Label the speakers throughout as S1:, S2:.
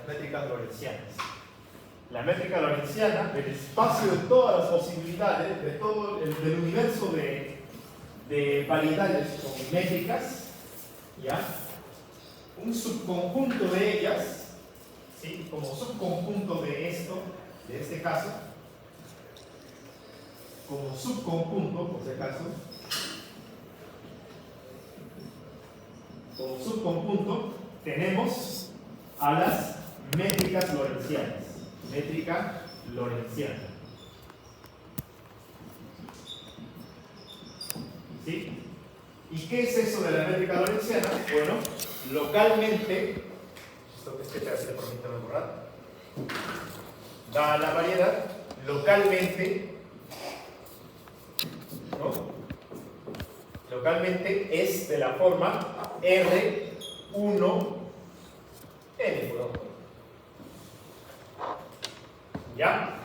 S1: métricas lorentzianas. La métrica lorentziana, del espacio de todas las posibilidades, de todo del universo de variedades con métricas, ¿ya? Un subconjunto de ellas, ¿sí? Como subconjunto de esto, de este caso, como subconjunto, por si acaso, como subconjunto, tenemos a las métricas lorentzianas. Métrica lorentziana. ¿Sí? ¿Y qué es eso de la métrica lorentziana? Bueno, localmente, esto que permítame borrar, da la variedad, localmente, ¿no? Localmente es de la forma R1 N. ¿Ya?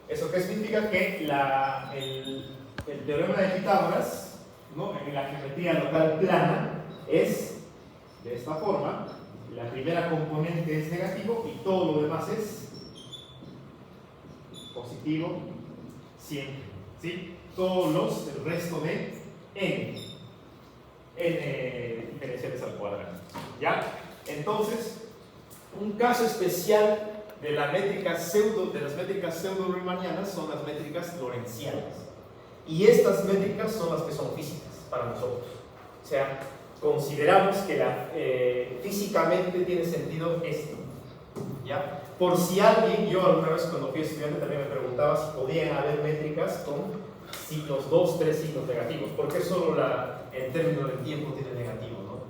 S1: ¿Eso qué significa? Que el teorema de Pitágoras, ¿no? En la geometría local plana es de esta forma. La primera componente es negativo y todo lo demás es positivo siempre, ¿sí? Todos el resto de n diferenciales al cuadrado, ¿ya? Entonces, un caso especial de las métricas pseudo-riemannianas son las métricas lorentzianas. Y estas métricas son las que son físicas para nosotros. O sea, consideramos que físicamente tiene sentido esto, ¿ya? Por si alguien, yo alguna vez cuando fui estudiante también me preguntaba si podían haber métricas con signos 2, 3 signos negativos. ¿Por qué solo el término del tiempo tiene negativo, ¿no?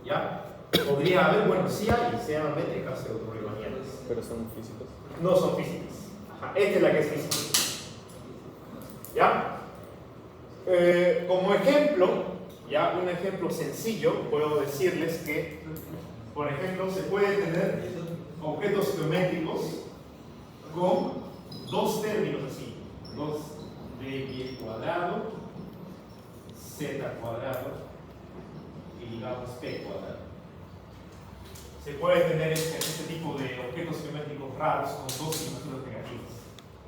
S1: ¿Ya? Podría haber, bueno, sí hay, se llaman métricas pseudo-riemannianas.
S2: ¿Pero son físicos?
S1: No son físicas. Ajá, esta es la que es física. ¿Ya? Como ejemplo, ya un ejemplo sencillo, puedo decirles que, por ejemplo, se puede tener objetos geométricos con dos términos así, 2y cuadrado, z cuadrado y digamos p cuadrado. Se puede tener este tipo de objetos geométricos raros con dos simetrías negativas.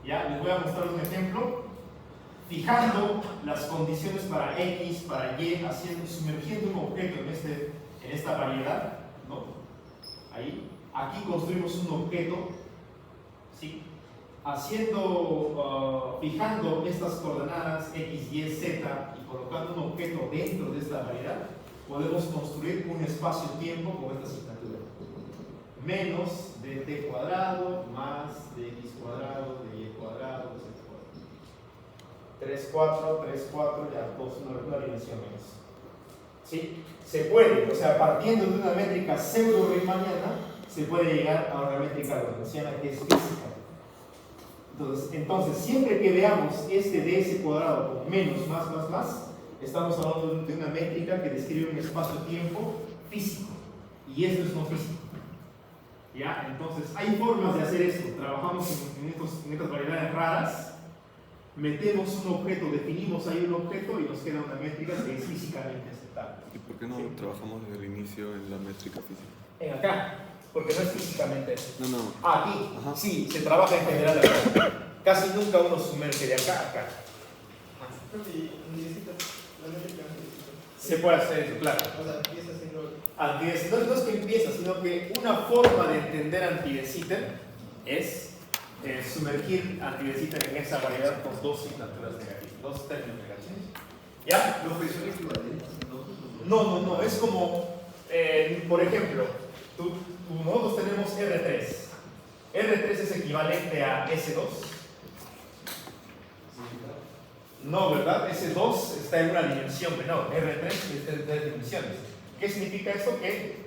S1: Ya, les voy a mostrar un ejemplo, fijando las condiciones para x, para y, sumergiendo un objeto en esta variedad, ¿no? Ahí, aquí construimos un objeto, ¿sí? Fijando estas coordenadas x, y, z y colocando un objeto dentro de esta variedad, podemos construir un espacio-tiempo con esta asignatura. Menos de t cuadrado más de x cuadrado, de y cuadrado, de z cuadrado. 3, 4, 3, 4, ya una dimensión menos. ¿Sí? Se puede, o sea, partiendo de una métrica pseudo-riemanniana, se puede llegar a una métrica lorentziana que es física. Entonces, siempre que veamos este ds cuadrado con menos, más, estamos hablando de una métrica que describe un espacio-tiempo físico. Y esto es no físico. ¿Ya? Entonces, hay formas de hacer esto. Trabajamos en estas variedades raras, metemos un objeto, definimos ahí un objeto y nos queda una métrica que es físicamente aceptable.
S2: ¿Y por qué no trabajamos desde el inicio en la métrica física?
S1: En acá, porque no es físicamente eso.
S2: No.
S1: Aquí,
S2: Ajá.
S1: sí, se trabaja en general acá. Casi nunca uno sumerge de acá a acá. Se puede hacer eso, claro.
S3: O sea, empieza haciendo.
S1: No es que empieza, sino que una forma de entender Anti de Sitter es sumergir Anti de Sitter en esa variedad con dos signaturas negativas, dos términos negativos. ¿Ya?
S3: ¿Los que son equivalentes?
S1: No, es como, por ejemplo, nosotros tenemos R3. R3 es equivalente a S2. No, ¿verdad? S2 está en una dimensión menor. R3 está en 3 dimensiones. ¿Qué significa esto? Que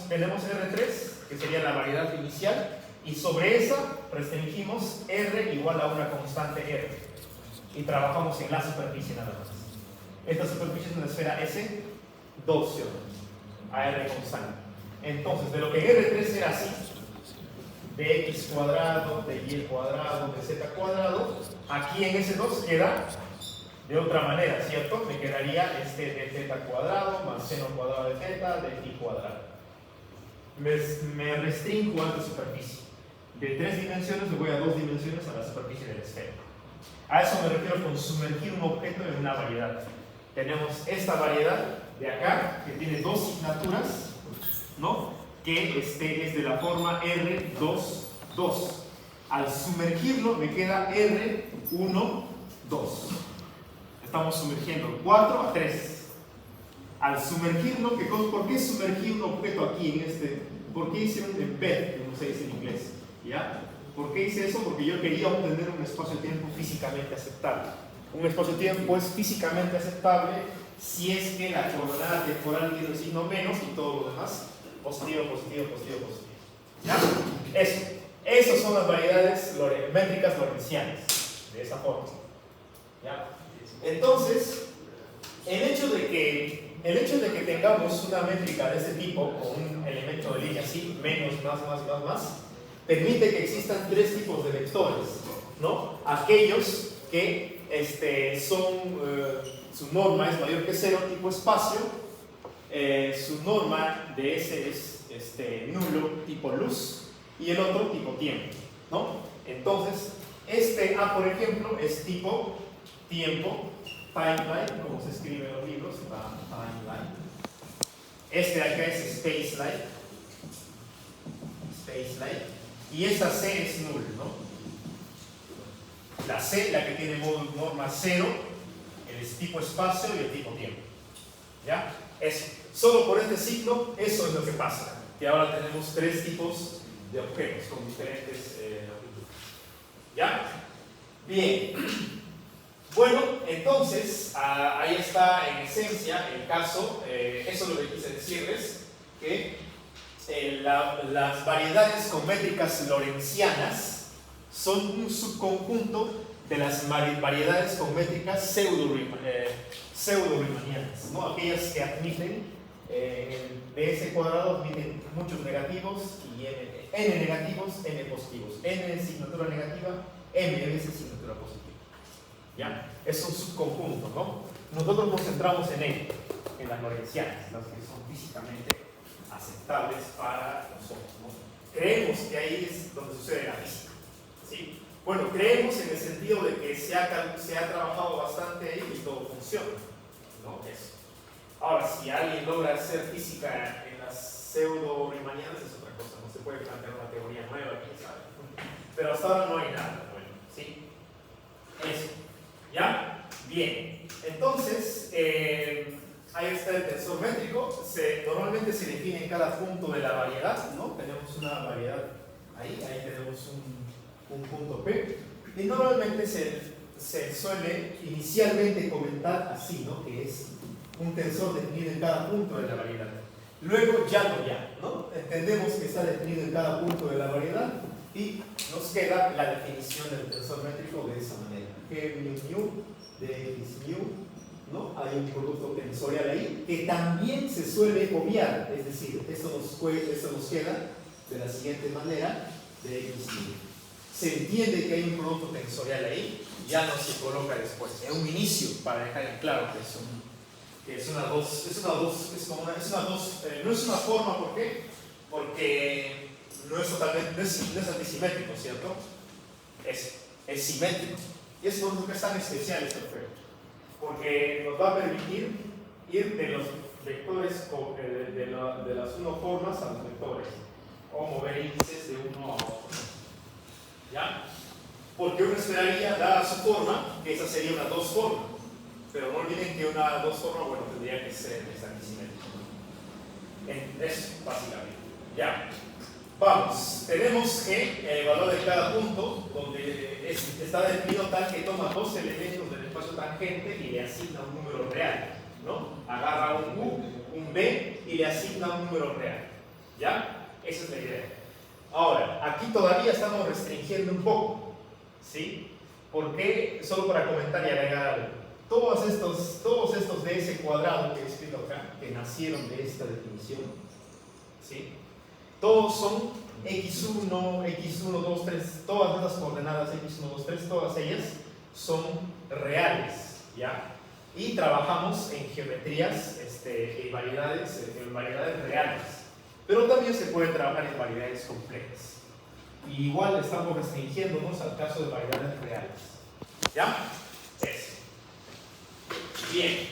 S1: tenemos R3, que sería la variedad inicial, y sobre esa restringimos R igual a una constante R. Y trabajamos en la superficie nada más. Esta superficie es una esfera S2, ¿sí? A R constante. Entonces, de lo que R3 era así, de x cuadrado, de y cuadrado, de z cuadrado, aquí en S2 queda de otra manera, ¿cierto? Me quedaría de z cuadrado más seno cuadrado de z de i cuadrado. me restringo a la superficie. De 3 dimensiones me voy a 2 dimensiones a la superficie del esfero. A eso me refiero con sumergir un objeto en una variedad. Tenemos esta variedad de acá, que tiene 2 signaturas, ¿no? Que es de la forma R2, 2. Al sumergirlo me queda R1, 2. Estamos sumergiendo 4 a 3. Al sumergirlo, ¿por qué sumergir un objeto aquí en este? ¿Por qué hice un embed, como se dice en inglés? ¿Ya? ¿Por qué hice eso? Porque yo quería obtener un espacio-tiempo físicamente aceptable. Un espacio-tiempo es físicamente aceptable si es que la coordenada temporal tiene el signo menos y todo lo demás positivo, positivo, positivo, positivo. ¿Ya? Eso. Esas son las variedades métricas lorentzianas. De esa forma. ¿Ya? Entonces, el hecho de que tengamos una métrica de este tipo, con un elemento de línea así, menos, más, permite que existan 3 tipos de vectores, ¿no? Aquellos que su norma es mayor que 0, tipo espacio, su norma de ese es nulo, tipo luz, y el otro tipo tiempo, ¿no? Entonces, A, por ejemplo, es tipo tiempo, timeline, como se escribe en los libros, timeline. Acá es spacelight, y esa C es null, ¿no? La C, la que tiene norma 0, el tipo espacio y el tipo tiempo. ¿Ya? Solo por este signo, eso es lo que pasa. Que ahora tenemos 3 tipos de objetos con diferentes longitudes. ¿Ya? Bien. Bueno, entonces, ahí está en esencia el caso. Eso es lo que quise decirles, que las variedades con métricas lorentzianas son un subconjunto de las variedades con métricas pseudo-riemannianas, ¿no? Aquellas que admiten de ese cuadrado admiten muchos negativos y n negativos, n positivos, n es signatura negativa, m es signatura positiva. ¿Ya? Es un subconjunto, ¿no? Nosotros nos centramos en las lorentzianas, las que son físicamente aceptables para nosotros, ¿no? Creemos que ahí es donde sucede la física, ¿sí? Bueno, creemos en el sentido de que se ha trabajado bastante ahí y todo funciona, ¿no? Eso. Ahora, si alguien logra hacer física en las pseudo-riemannianas es otra cosa, no se puede plantear una teoría nueva, quién sabe. Pero hasta ahora no hay nada, bueno, ¿sí? Eso. ¿Ya? Bien. Entonces, ahí está el tensor métrico. Normalmente se define en cada punto de la variedad, ¿no? Tenemos una variedad ahí tenemos un punto P. Y normalmente se suele inicialmente comentar así, ¿no? Que es un tensor definido en cada punto de la variedad. Luego ya, ¿no? Entendemos que está definido en cada punto de la variedad y nos queda la definición del tensor métrico de esa manera. G mu de x mu, ¿no? Hay un producto tensorial ahí que también se suele obviar, es decir, esto nos queda de la siguiente manera de x mu. Se entiende que hay un producto tensorial ahí, ya no se coloca después. Es un inicio para dejar en claro que es una 2, no es una forma, ¿por qué? Porque no es antisimétrico, ¿cierto? Es simétrico. Y es por lo que es tan especial este objeto, porque nos va a permitir ir de los vectores, de las unoformas a los vectores, o mover índices de uno a otro. ¿Ya? Porque uno esperaría, dada su forma, que esa sería una 2 forma, pero no olviden que una 2 forma, bueno, tendría que ser antisimétrico. Eso, básicamente. ¿Ya? Vamos, tenemos G, el valor de cada punto, donde está definido tal que toma 2 elementos del espacio tangente y le asigna un número real, ¿no? Agarra un U, un B y le asigna un número real. ¿Ya? Esa es la idea. Ahora, aquí todavía estamos restringiendo un poco, ¿sí? Porque, solo para comentar y agregar algo, todos estos de ese cuadrado que he escrito acá, que nacieron de esta definición, ¿sí? Todos son x1, x1, 2, 3, todas esas coordenadas x1, 2, 3, todas ellas son reales, ¿ya? Y trabajamos en geometrías, en variedades reales. pero también se puede trabajar en variedades complejas. Y igual estamos restringiéndonos al caso de variedades reales. ¿Ya? Eso. Bien.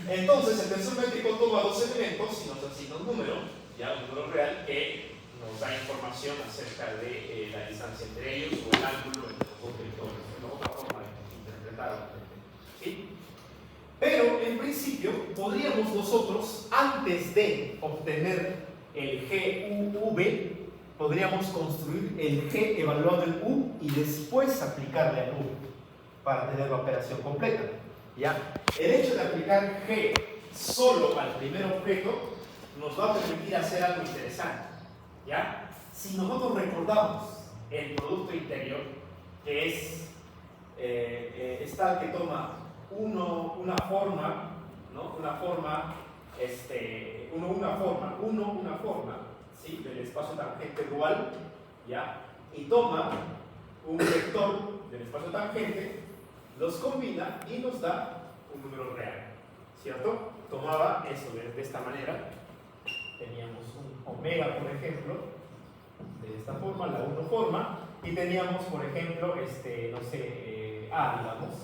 S1: Entonces, el tensor métrico toma dos elementos y nos asigna un número, ya un número real, que nos da información acerca de la distancia entre ellos o el ángulo entre los dos vectores. Es otra forma de interpretarlo. ¿Sí? Pero, en principio, podríamos nosotros, antes de obtener el GUV, podríamos construir el G evaluado en U y después aplicarle a U para tener la operación completa. ¿Ya? El hecho de aplicar G solo al primer objeto nos va a permitir hacer algo interesante. ¿Ya? Si nosotros recordamos el producto interior, que es tal que toma una forma, ¿no? Una forma, ¿sí? Del espacio tangente dual, ¿ya? Y toma un vector del espacio tangente, los combina y nos da un número real, ¿cierto? Tomaba eso de esta manera. Teníamos un omega, por ejemplo, de esta forma, la 1 forma, y teníamos, por ejemplo, no sé, A, digamos.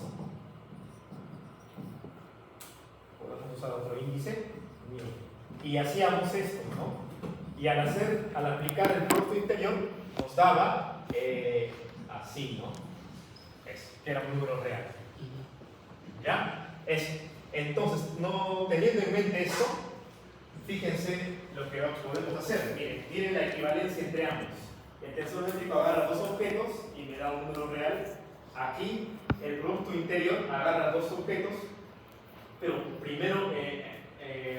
S1: Podemos usar otro índice, y hacíamos esto, ¿no? Y al aplicar el producto interior, nos daba así, ¿no? Eso, que era un número real. ¿Ya? Eso. Entonces, teniendo en mente esto, fíjense lo que podemos hacer. Miren la equivalencia entre ambos. El tensor métrico agarra dos objetos y me da un número real. Aquí, el producto interior agarra dos objetos, pero primero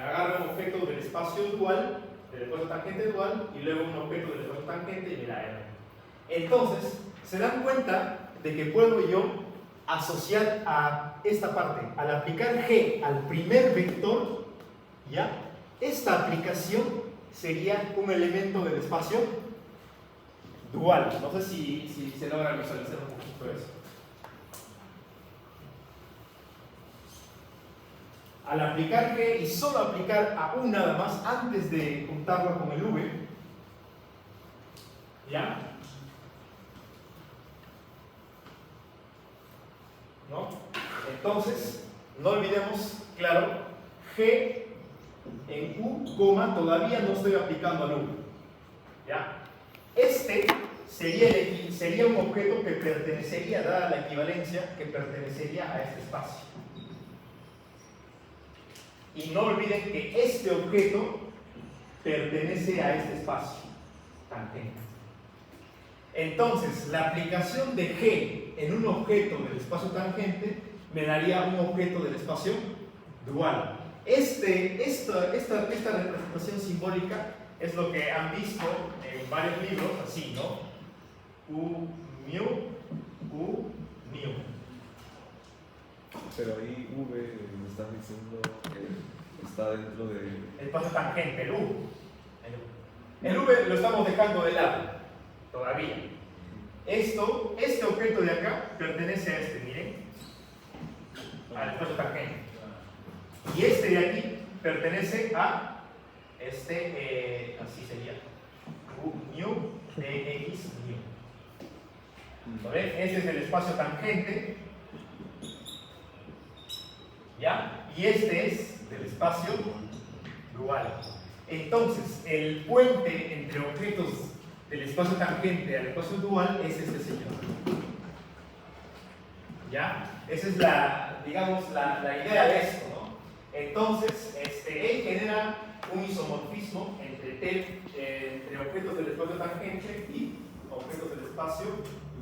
S1: agarra un objeto del espacio dual, del espacio tangente dual, y luego un objeto del espacio tangente y me da R. Entonces, se dan cuenta de que puedo yo asociar a esta parte, al aplicar G al primer vector, ¿ya? Esta aplicación sería un elemento del espacio dual. No sé si se logra visualizar un poquito eso. Al aplicar G y solo aplicar a U nada más antes de juntarlo con el V, ¿ya? ¿No? Entonces, no olvidemos, claro, G en U, todavía no estoy aplicando al U. ¿Ya? Sería un objeto que pertenecería, dada la equivalencia, que pertenecería a este espacio. Y no olviden que este objeto pertenece a este espacio tangente. Entonces, la aplicación de G en un objeto del espacio tangente me daría un objeto del espacio dual. Esta representación simbólica es lo que han visto en varios libros, así, ¿no? U, mu, U, mu.
S2: Pero ahí V me estás diciendo que está dentro de...
S1: El espacio tangente, el U. El V lo estamos dejando de lado, todavía. Este objeto de acá pertenece a miren, al espacio tangente. Y este de aquí pertenece a así sería, U, mu, dx, mu. ¿Lo ven? Este es el espacio tangente, ¿ya? Y este es del espacio dual. Entonces, el puente entre objetos del espacio tangente al espacio dual es este señor. ¿Ya? Esa es la idea de esto, ¿no? Entonces, él genera un isomorfismo entre objetos del espacio tangente y objetos del espacio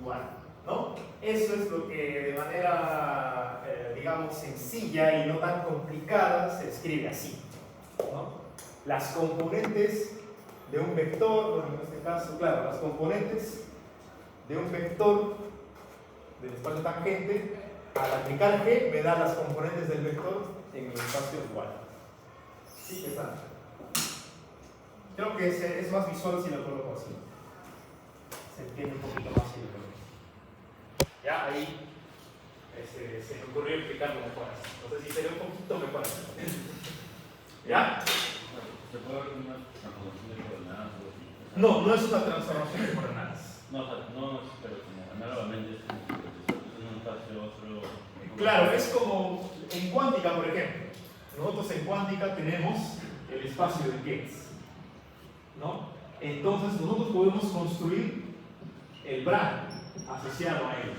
S1: dual, ¿no? Eso es lo que de manera, sencilla y no tan complicada se escribe así, ¿no? Las componentes de un vector, bueno, en este caso, claro, las componentes de un vector del espacio tangente, al aplicar G me da las componentes del vector en el espacio dual. ¿Sí que está? Creo que es más visual si lo coloco así. Se entiende un poquito más si lo coloco. Ya, ahí se me ocurrió explicarlo mejor así. No sé si sería un poquito mejor así. ¿Ya?
S4: ¿Se puede ver una transformación de coordenadas o así? O sea,
S1: No, no es una transformación de coordenadas.
S4: No, o sea, no, pero como análogamente es como que en un espacio otro.
S1: Claro, es como en cuántica, por ejemplo. Nosotros en cuántica tenemos el espacio de Gates, ¿no? Entonces nosotros podemos construir el Bragg asociado a él,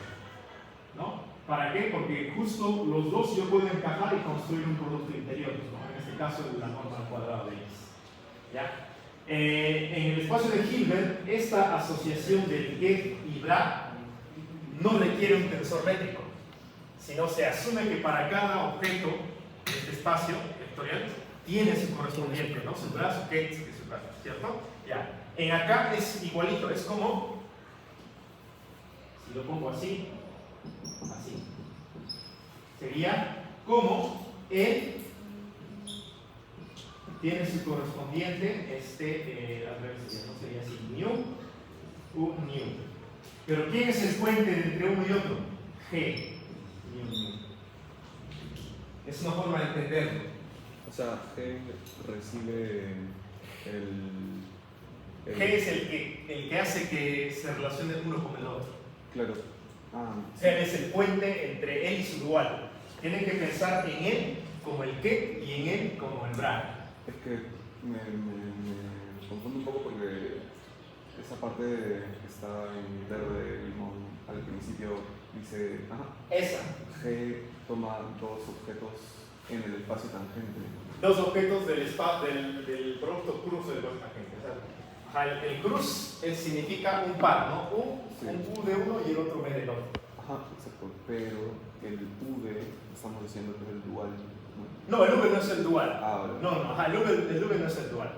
S1: ¿no? ¿Para qué? Porque justo los dos yo puedo encajar y construir un producto interior, ¿no? En este caso la norma al cuadrado de X. ¿Ya? En el espacio de Hilbert, esta asociación del Get y Bragg no requiere un tensor métrico, sino se asume que para cada objeto de este espacio vectorial tiene su correspondiente, ¿no? Su Bragg, su Get y su Bragg, ¿cierto? Ya. En acá es igualito, es como, si lo pongo así, así. Sería como él tiene su correspondiente, al revés, no sería así, mu, Pero ¿quién es el puente entre uno y otro? G, mu. Es una forma de entenderlo.
S2: O sea, G recibe el
S1: G es el que hace que se relacione uno con el otro.
S2: Claro. Ah,
S1: O sea, es el puente entre él y su dual. Tienen que pensar en él como el que y en él como el Bragg.
S2: es que me confundo un poco porque esa parte que está en verde limón al principio dice,
S1: Esa.
S2: G toma dos objetos en el espacio tangente.
S1: Dos objetos del producto cruz del tangente. Ajá, el cruz significa un par, ¿no? Un U de uno y el otro B del otro.
S2: Ajá, exacto. Pero el UV estamos diciendo que es el dual.
S1: No, el V no es el dual.
S2: Ahora.
S1: No, ajá, el V no es el dual.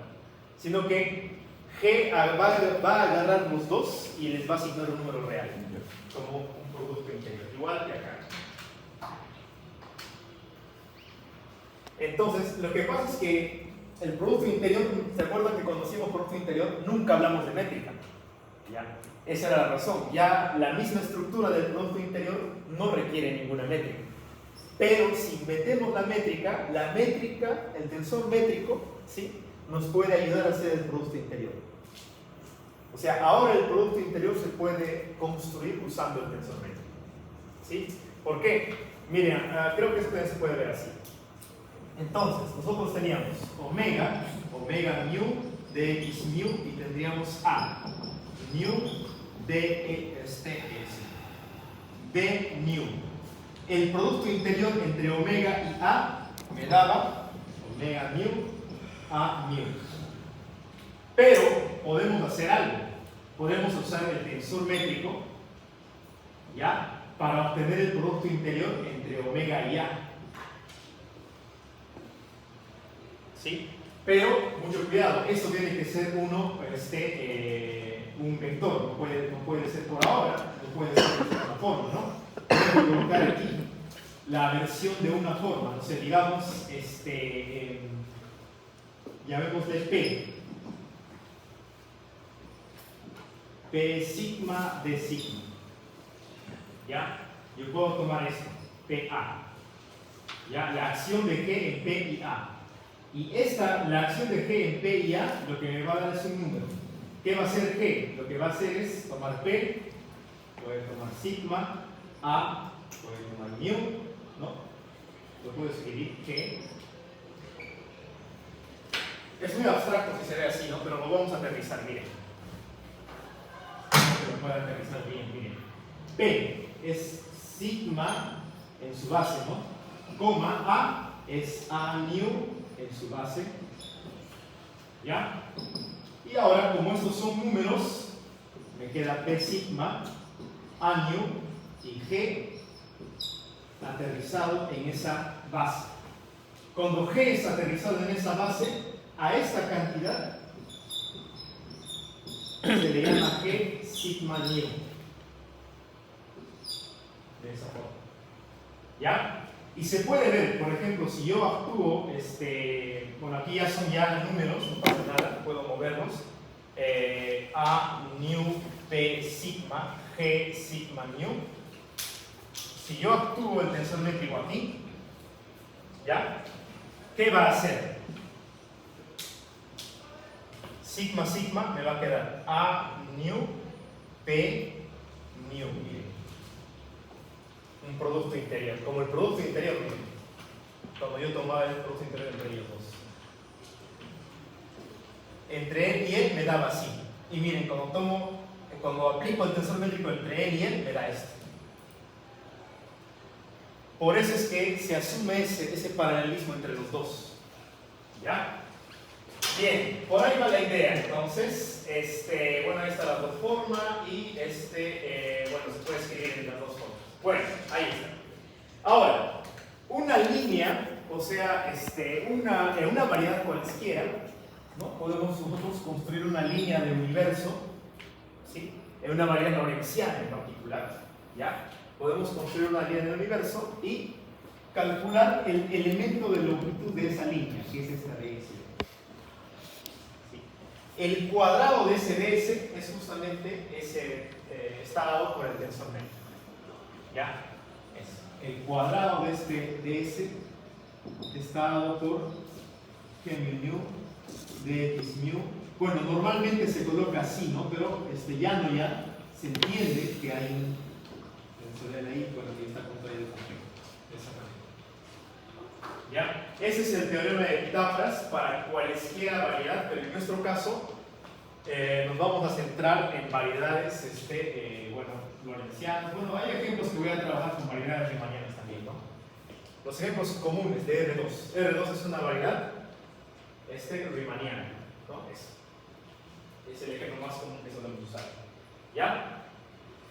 S1: Sino que G va a agarrar los dos y les va a asignar un número real. Como un producto interior. Igual que acá. Entonces, lo que pasa es que el producto interior, ¿se acuerdan que cuando hicimos producto interior nunca hablamos de métrica? ¿Ya? Esa era la razón. Ya la misma estructura del producto interior no requiere ninguna métrica. Pero si metemos la métrica, el tensor métrico, ¿sí?, nos puede ayudar a hacer el producto interior. O sea, ahora el producto interior se puede construir usando el tensor métrico. ¿Sí? ¿Por qué? Miren, creo que esto ya se puede ver así. Entonces, nosotros teníamos omega mu de x mu y tendríamos a mu de de mu. El producto interior entre omega y a me daba omega mu a mu. Pero podemos hacer algo. Podemos usar el tensor métrico, ¿ya?, para obtener el producto interior entre omega y a. ¿Sí? Pero, mucho cuidado, esto tiene que ser un vector, no puede ser por ahora, no puede ser de otra forma, ¿no? Voy a colocar aquí la versión de una forma, no sé, digamos, llamémosle P sigma de sigma, ¿ya? Yo puedo tomar esto, PA, ¿ya? La acción de G en P y A. Y la acción de G en P y A, lo que me va a dar es un número. ¿Qué va a hacer G? Lo que va a hacer es tomar P, puede tomar sigma, A, puede tomar mu, ¿no? Lo puedo escribir G. Es muy abstracto si se ve así, ¿no? Pero lo vamos a aterrizar, miren. Se lo puede aterrizar bien, miren. P es sigma en su base, ¿no? Coma, A es A mu en su base, ¿ya? Y ahora, como estos son números, me queda P sigma, A mu y G aterrizado en esa base. Cuando G es aterrizado en esa base, a esta cantidad se le llama G sigma mu. De esa forma, ¿ya? Y se puede ver, por ejemplo, si yo actúo, bueno, aquí ya son números, no pasa nada, puedo moverlos. A mu P sigma, G sigma mu. Si yo actúo el tensor métrico aquí, ¿ya?, ¿qué va a hacer? sigma, sigma, me va a quedar A nu, P nu, miren. Un producto interior, como el producto interior, miren. Cuando yo tomaba el producto interior entre ellos dos. Entre él y él me daba así. Y miren, cuando aplico el tensor métrico entre él y él, me da esto. Por eso es que se asume ese paralelismo entre los dos. ¿Ya? Bien, por ahí va la idea. Entonces, bueno, ahí está la dos formas y bueno, se puede escribir en las dos formas. Bueno, ahí está. Ahora, una línea, o sea, una variedad cualquiera, ¿no? Podemos nosotros construir una línea de universo, ¿sí? En una variedad lorentziana en particular, ¿ya? Podemos construir una línea de universo y calcular el elemento de longitud de esa línea, que es esta ds. ¿Sí? El cuadrado de ese ds es justamente ese, está dado por el tensor métrico. ¿Ya? El cuadrado de este ds está dado por g mu de x mu. Bueno, normalmente se coloca así, ¿no? Pero ya se entiende que hay un tensorial ahí, bueno, que está contraído con g. ¿Ya? Ese es el teorema de Pitágoras para cualesquiera variedad, pero en nuestro caso nos vamos a centrar en variedades, bueno, lorentzianas. Bueno, hay ejemplos que voy a trabajar con variedades riemannianas también, ¿no? Los ejemplos comunes de R2. R2 es una variedad riemanniana, ¿no? Es el ejemplo más común que solemos usar. ¿Ya?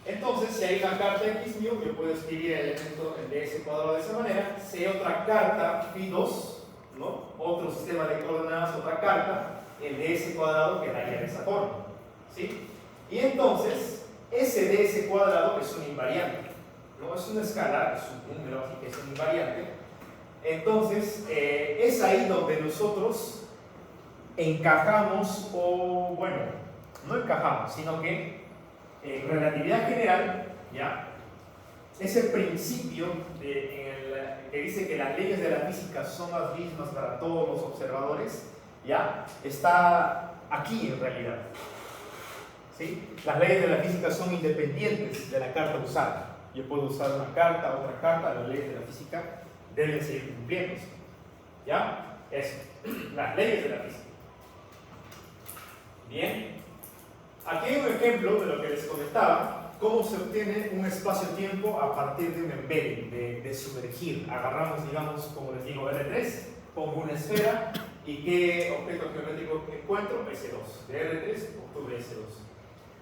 S1: Entonces, si hay una carta x mu, yo puedo escribir el elemento en ds cuadrado de esa manera. Si hay otra carta phi2, ¿no? Otro sistema de coordenadas, otra carta, el ds cuadrado quedaría de esa forma, ¿sí? Y entonces, ese ds cuadrado es un invariante, no es un escalar, es un número, así que es un invariante. Entonces, es ahí donde nosotros encajamos, o bueno, no encajamos, sino que en relatividad general, ¿ya? Ese principio que dice que las leyes de la física son las mismas para todos los observadores, ¿ya? Está aquí en realidad, ¿sí? Las leyes de la física son independientes de la carta usada. Yo puedo usar una carta, otra carta, las leyes de la física deben seguir cumpliéndose, ¿ya? Eso, las leyes de la física. Bien. Aquí hay un ejemplo de lo que les comentaba, cómo se obtiene un espacio-tiempo a partir de un embedding, de sumergir. Agarramos, digamos, como les digo, R3, pongo una esfera y ¿qué objeto geométrico encuentro? S2. De R3 obtuve S2.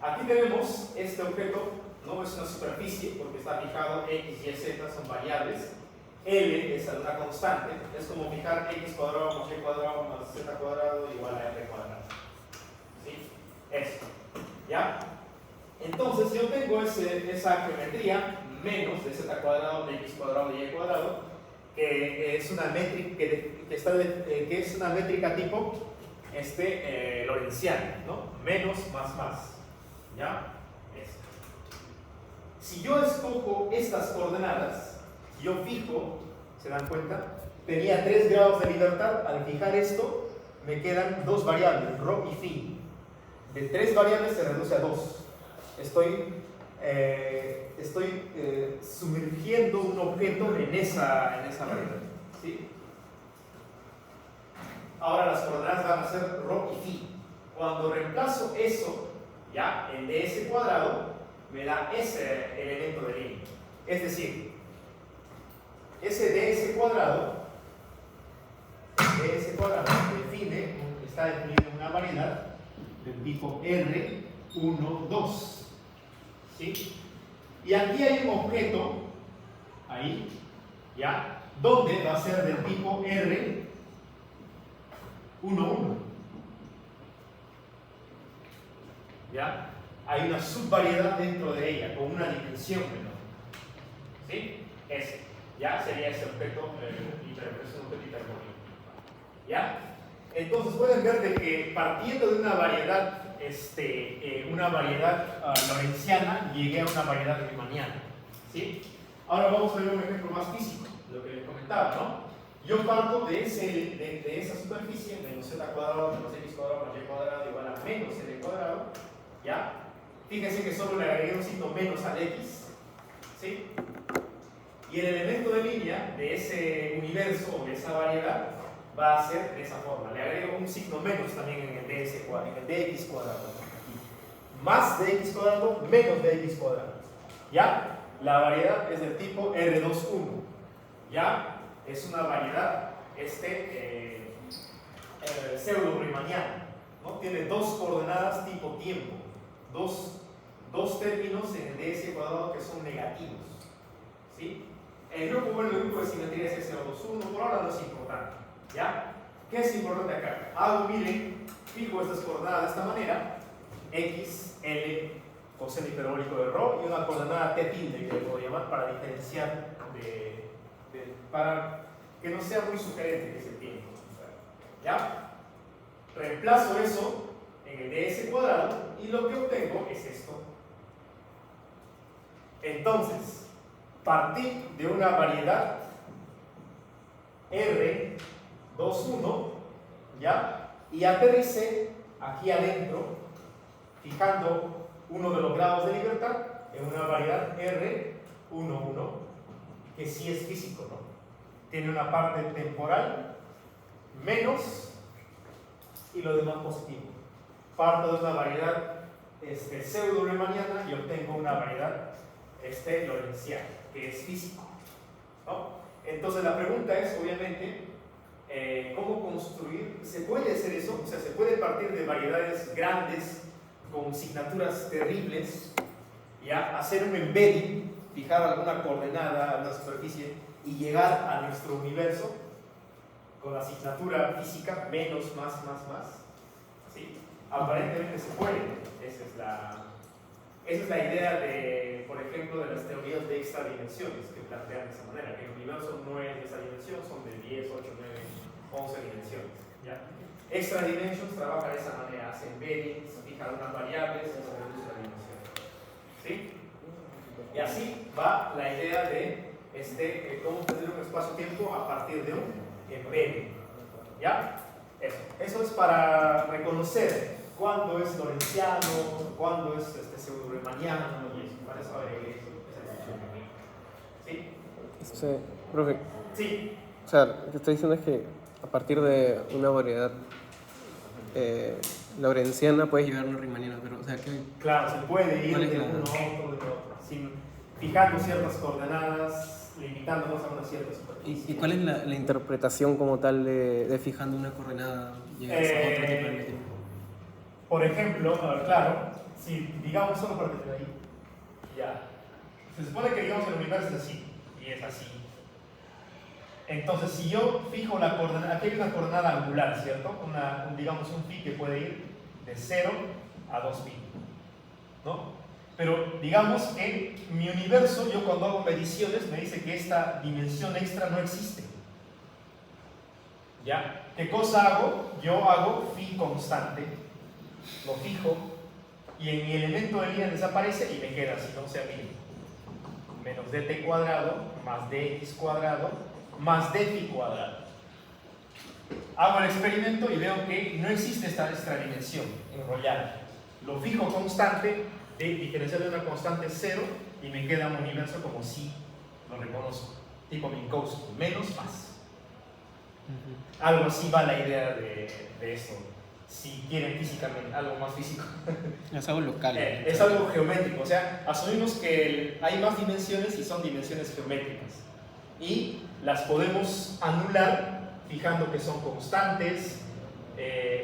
S1: Aquí tenemos este objeto, no es una superficie porque está fijado X, Y, Z, son variables. L es una constante, es como fijar X cuadrado más Y cuadrado más Z cuadrado igual a R cuadrado. ¿Sí? Esto. ¿Ya? Entonces yo tengo esa geometría menos de z cuadrado, de x cuadrado y y cuadrado, que es una métrica, que es una métrica tipo lorentziana, ¿no? Menos más. ¿Ya? Si yo escojo estas coordenadas, si yo fijo, ¿se dan cuenta? Tenía 3 grados de libertad. Al fijar esto, me quedan 2 variables, ρ y phi. De 3 variables se reduce a 2. Estoy sumergiendo un objeto en esa variable, ¿sí? Ahora las coordenadas van a ser ρ y phi. Cuando reemplazo eso, ya, en ds cuadrado, me da ese elemento de línea. Es decir, ese ds cuadrado está definido en una variedad del tipo R1, 2. ¿Sí? Y aquí hay un objeto, ahí, ¿ya? Donde va a ser del tipo R1, 1. ¿Ya? Hay una subvariedad dentro de ella, con una dimensión menor. ¿Sí? Ese. ¿Ya? Sería ese objeto, es un objeto hiperbólico. ¿Ya? Entonces pueden ver de que partiendo de una variedad lorentziana, llegué a una variedad riemanniana. ¿Sí? Ahora vamos a ver un ejemplo más físico, lo que les comentaba, ¿no? Yo parto de esa superficie, menos z cuadrado menos x cuadrado más y cuadrado igual a menos l cuadrado, ¿ya? Fíjense que solo le agregué un signo menos al x, ¿sí? Y el elemento de línea de ese universo o de esa variedad va a ser de esa forma. Le agrego un signo menos también en el dx cuadrado. Más dx cuadrado menos dx cuadrado. ¿Ya? La variedad es del tipo R21. ¿Ya? Es una variedad pseudo-riemanniana, ¿no? Tiene dos coordenadas tipo tiempo. Dos términos en el dx cuadrado que son negativos. ¿Sí? El grupo de simetría es S21, por ahora no es importante. ¿Ya? ¿Qué es importante acá? Miren, fijo estas coordenadas de esta manera: x, l, coseno hiperbólico de ρ y una coordenada t tilde que le puedo llamar para diferenciar para que no sea muy sugerente que es el tiempo. ¿Ya? Reemplazo eso en el dx cuadrado y lo que obtengo es esto. Entonces, partí de una variedad R21, ¿ya? Y aterricé aquí adentro, fijando uno de los grados de libertad en una variedad R11, que sí es físico, ¿no? Tiene una parte temporal menos y lo demás positivo. Parto de una variedad pseudo-riemanniana y obtengo una variedad lorentziana, que es físico, ¿no? Entonces la pregunta es, obviamente, ¿cómo construir? ¿Se puede hacer eso? O sea, ¿se puede partir de variedades grandes con signaturas terribles, ya hacer un embedding, fijar alguna coordenada a una superficie y llegar a nuestro universo con la asignatura física menos, más? ¿Sí? Aparentemente se puede. Esa es la idea de, por ejemplo, de las teorías de extradimensiones que plantean de esa manera, que el universo no es de esa dimensión, son de 10, 8, 9, 11 dimensiones. ¿Ya? Extra dimensions trabaja de esa manera, hace embeddings, fija unas variables y se reduce la dimensión. ¿Sí? Y así va la idea de cómo tener un espacio-tiempo a partir de un embedding. ¿Ya? Eso es para reconocer cuándo es lorentziano, cuándo es pseudo-riemanniano y eso. Para eso agregué esa discusión. ¿Sí?
S5: Profe.
S1: Sí.
S5: O sea, lo que estoy diciendo es que a partir de una variedad lorentziana puedes llegar a una riemanniana, pero o sea que...
S1: Claro, se puede ir de
S5: la...
S1: uno a otro, fijando ciertas coordenadas, limitándonos a una cierta superficie.
S5: ¿Y cuál es la interpretación como tal de fijando una coordenada llegas a otro tipo de tiempo?
S1: Por ejemplo, claro, si digamos solo para tener ahí, ya, se supone que digamos el universo es así, y es así. Entonces, si yo fijo la coordenada, aquí hay una coordenada angular, ¿cierto? Digamos un phi que puede ir de 0 a 2π, ¿no? Pero digamos que mi universo, yo cuando hago mediciones, me dice que esta dimensión extra no existe. ¿Ya? ¿Qué cosa hago? Yo hago phi constante, lo fijo, y en mi elemento de línea desaparece y me queda así, ¿no? O sea, miren, menos dt cuadrado más dx cuadrado más dφ cuadrado. Hago el experimento y veo que no existe esta dimensión enrollada. Lo fijo constante, diferencial de una constante 0, y me queda un universo como si lo reconozco, tipo Minkowski, menos más. Algo así va la idea de esto. Si quieren físicamente, algo más físico.
S5: Es algo local.
S1: Es algo geométrico, o sea, asumimos que hay más dimensiones y son dimensiones geométricas. Y las podemos anular fijando que son constantes.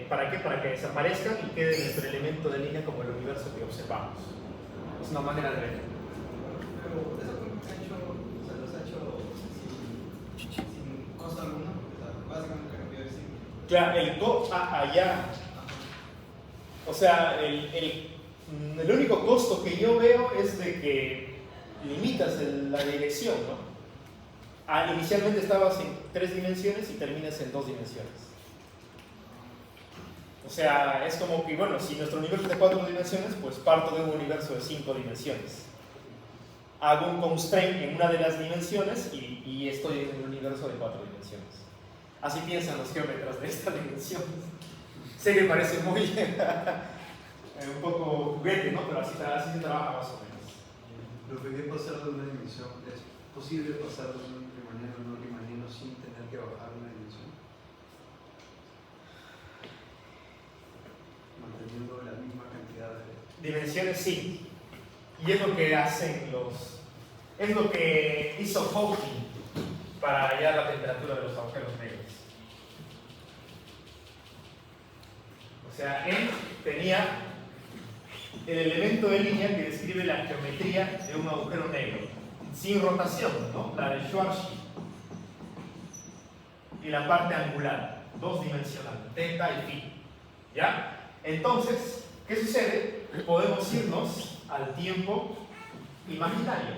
S1: ¿Para qué? Para que desaparezcan y quede nuestro elemento de línea como el universo que observamos. Es una manera de ver.
S3: Pero eso los ha hecho sin costo alguno, básicamente cambió de signo.
S1: Claro, el allá. O sea, el único costo que yo veo es de que limitas la dirección, ¿no? Inicialmente estabas en 3 dimensiones y terminas en 2 dimensiones. O sea, es como que, bueno, si nuestro universo es de 4 dimensiones, pues parto de un universo de 5 dimensiones. Hago un constraint en una de las dimensiones y estoy en un universo de 4 dimensiones. Así piensan los geómetras de esta dimensión. Sé que parece muy un poco juguete, ¿no? Pero así se trabaja más o menos.
S3: Lo que es pasar de una dimensión, ¿es posible pasar de un riemanniano a un riemanniano sin tener que bajar una dimensión? Manteniendo la misma cantidad de...
S1: Dimensiones sí. Y es lo que hacen es lo que hizo Hawking para hallar la temperatura de los agujeros negros. O sea, él tenía el elemento de línea que describe la geometría de un agujero negro, sin rotación, ¿no? La de Schwarzschild. Y la parte angular, dos dimensional, teta y phi. ¿Ya? Entonces, ¿qué sucede? Podemos irnos al tiempo imaginario,